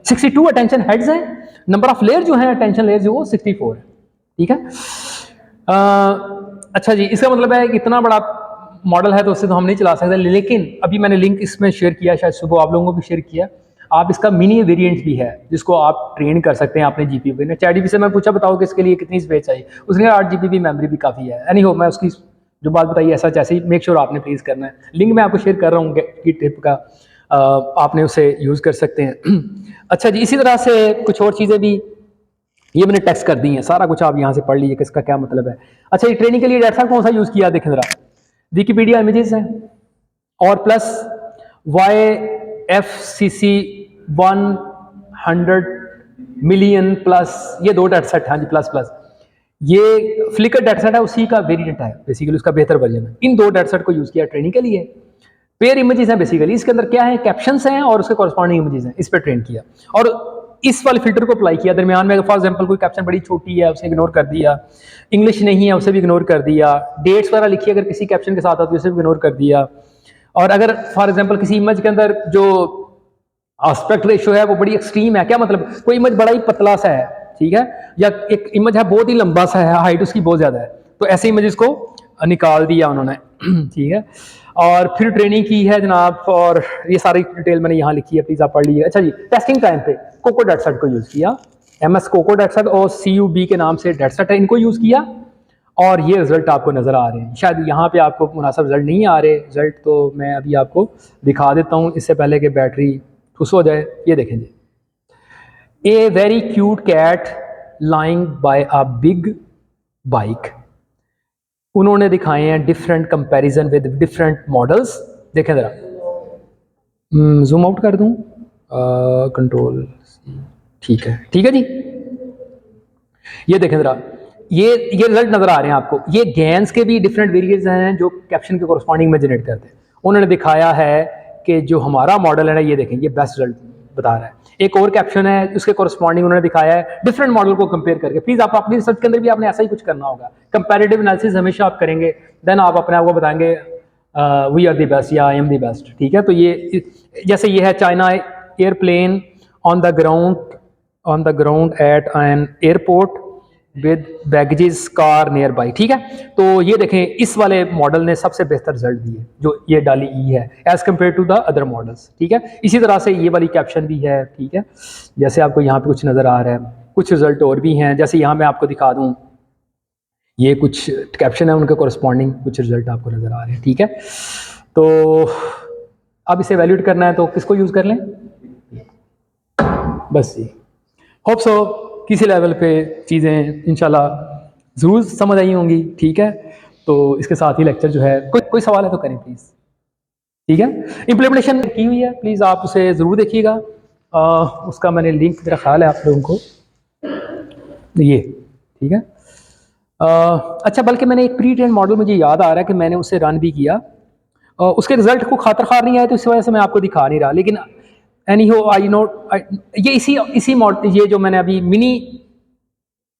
62 अटेंशन हेड्स हैं, नंबर ऑफ लेयर जो है अटेंशन लेयर जो वो 64 है, ठीक है। अच्छा जी, इसका मतलब है इतना बड़ा मॉडल है तो उससे तो हम नहीं चला सकते, लेकिन अभी मैंने लिंक इसमें शेयर किया, शायद सुबह आप लोगों को भी शेयर किया। आप इसका मिनी वेरिएंट भी है जिसको आप ट्रेन कर सकते हैं अपने जीपीयू पे। चैट से मैं पूछा बताओ कि इसके लिए कितनी स्पेस चाहिए, उसने 8 GB मेमोरी भी काफ़ी है। एनी हो, मैं उसकी जो बात बताई ऐसा जैसे ही मेक श्योर आपने प्लीज़ करना है। लिंक मैं आपको शेयर कर रहा हूँ की टिप का, आपने उसे यूज़ कर सकते हैं। अच्छा जी, इसी तरह से कुछ और चीज़ें भी ये मैंने टेक्स्ट कर दी है, सारा कुछ आप यहाँ से पढ़ लीजिए कि इसका क्या मतलब है। अच्छा, ये ट्रेनिंग के लिए डाटा कौन सा यूज़ किया देखें ज़रा, विकिपीडिया इमेजेस है और प्लस FCC 100 मिलियन प्लस, ये 2 डेटासेट, हाँ जी, प्लस ये फ्लिकर डेटासेट है, उसी का वेरिएंट है बेसिकली, उसका बेहतर वर्जन है। इन 2 डेटासेट को यूज़ किया ट्रेनिंग के लिए। पेयर इमेजेस हैं बेसिकली, इसके अंदर क्या है, कैप्शंस हैं और उसके कॉरस्पॉन्डिंग इमेजेस हैं, इस पर ट्रेन किया और इस वाले फिल्टर को अप्लाई किया। दरमियान में फॉर एग्जांपल कोई कैप्शन बड़ी छोटी है उसे इग्नोर कर दिया, इंग्लिश नहीं है उसे भी इग्नोर कर दिया, डेट्स वगैरह लिखी अगर किसी कैप्शन के साथ आती है उसे भी इग्नोर कर दिया। और अगर फॉर एग्जांपल किसी इमेज के अंदर जो एस्पेक्ट रेशियो है वो बड़ी एक्सट्रीम है, क्या मतलब कोई इमेज बड़ा ही पतला सा है, ठीक है, या एक इमेज है बहुत ही लंबा सा है, हाइट उसकी बहुत ज़्यादा है, तो ऐसे इमेजेस को निकाल दिया उन्होंने। ठीक है, और फिर ट्रेनिंग की है जनाब, और ये सारी डिटेल मैंने यहाँ लिखी है, प्लीज़ आप पढ़ लीजिए। अच्छा जी, टेस्टिंग टाइम पे कोको डेटासेट को यूज़ किया, MS कोको डेटासेट और CUB के नाम से डेटासेट है, इनको यूज़ किया और ये रिजल्ट आपको नज़र आ रहे हैं। शायद यहाँ पे आपको मुनासिब रिजल्ट नहीं आ रहे, रिजल्ट तो मैं अभी आपको दिखा देता हूँ इससे पहले कि बैटरी ठुस हो जाए। ये देखें जी, a very cute cat lying by a big bike. उन्होंने दिखाए हैं different comparison with different models. देखें ज़रा, जूम आउट कर दूं, कंट्रोल, ठीक है जी। ये देखें ज़रा, ये रिजल्ट नज़र आ रहे हैं आपको। ये गैन्स के भी डिफरेंट वेरिएंट्स हैं जो कैप्शन के कॉरस्पॉन्डिंग में जनरेट करते हैं। उन्होंने दिखाया है कि जो हमारा मॉडल है ना, ये देखें, ये बेस्ट रिजल्ट बता रहा है। एक और कैप्शन है उसके कॉरस्पॉन्डिंग उन्होंने दिखाया है डिफरेंट मॉडल को कंपेयर करके। प्लीज़ आप अपनी रिसर्च के अंदर भी आपने ऐसा ही कुछ करना होगा, कंपैरेटिव एनालिसिस हमेशा आप करेंगे, देन आप अपने आप को बताएंगे वी आर द बेस्ट या आई एम द बेस्ट। ठीक है, तो ये जैसे ये है China airplane on the ground eight an airport with baggages car near by. ठीक है, तो ये देखें इस वाले मॉडल ने सबसे बेहतर रिजल्ट दिए जो ये डाली ई है as compare to the other models. ठीक है, इसी तरह से ये वाली कैप्शन भी है। ठीक है, जैसे आपको यहाँ पे कुछ नज़र आ रहा है, कुछ रिजल्ट और भी हैं, जैसे यहाँ मैं आपको दिखा दूँ, ये कुछ कैप्शन है उनके कॉरस्पॉन्डिंग कुछ रिजल्ट आपको नज़र आ रहे हैं। ठीक है, तो अब इसे वैल्यूट करना है तो किसको यूज़ कर लें, बस जी। होप सो किसी लेवल पे चीज़ें इंशाल्लाह ज़रूर समझ आई होंगी। ठीक है, तो इसके साथ ही लेक्चर जो है, कोई सवाल है तो करें प्लीज़। ठीक है, इम्प्लीमेंटेशन की हुई है, प्लीज़ आप उसे ज़रूर देखिएगा। उसका मैंने लिंक, मेरा ख्याल है आप लोगों को ये, ठीक है। अच्छा, बल्कि मैंने एक प्री ट्रेन मॉडल, मुझे याद आ रहा है कि मैंने उसे रन भी किया, उसके रिजल्ट को खातर खार नहीं आया, तो इस वजह से मैं आपको दिखा नहीं रहा। लेकिन एनी हो, आई नो ये इसी मॉडल, ये जो मैंने अभी मिनी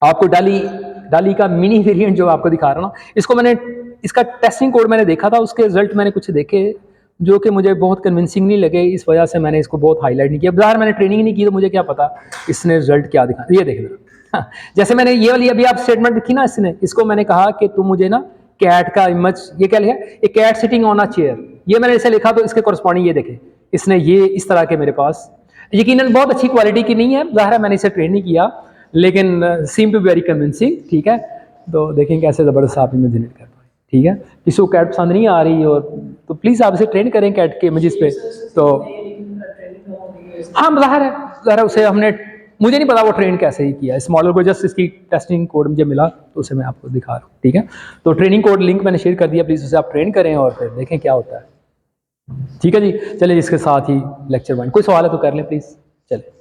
आपको डाली का मिनी वेरिएंट जो आपको दिखा रहा हूँ, इसको मैंने, इसका टेस्टिंग कोड मैंने देखा था, उसके रिजल्ट मैंने कुछ देखे जो कि मुझे बहुत कन्विंसिंग नहीं लगे, इस वजह से मैंने इसको बहुत हाईलाइट नहीं किया। बाहर मैंने ट्रेनिंग नहीं की तो मुझे क्या पता इसने रिजल्ट क्या दिखा। ये देख लो, जैसे मैंने ये वाली अभी आप स्टेटमेंट लिखी ना, इसको मैंने कहा कि तुम मुझे ना कैट का इमेज, ये क्या लिखा, a cat sitting on a chair, ये मैंने इसे लिखा, तो इसके कॉरस्पॉन्डिंग ये देखें, इसने ये इस तरह के मेरे पास, यकीनन बहुत अच्छी क्वालिटी की नहीं है, ज़ाहिर है मैंने इसे ट्रेन नहीं किया, लेकिन सीम टू वेरी कन्विंसिंग। ठीक है, तो देखें कैसे ज़बरदस्त आप इमेज जनरेट कर पाए। ठीक है, किसी को कैट पसंद नहीं आ रही और तो प्लीज़ आप इसे ट्रेन करें कैट के इमेजेस पे। तो हाँ, ज़ाहिर है उसे हमने, मुझे नहीं पता वो ट्रेन कैसे ही किया इस मॉडल को, जस्ट इसकी टेस्टिंग कोड मुझे मिला तो उसे मैं आपको दिखा रहा हूँ। ठीक है, तो ट्रेनिंग कोड लिंक मैंने शेयर कर दिया, प्लीज़ उसे आप ट्रेन करें और फिर देखें क्या होता है। ठीक है जी, चलिए इसके साथ ही लेक्चर 1, कोई सवाल है तो कर लें प्लीज़, चले।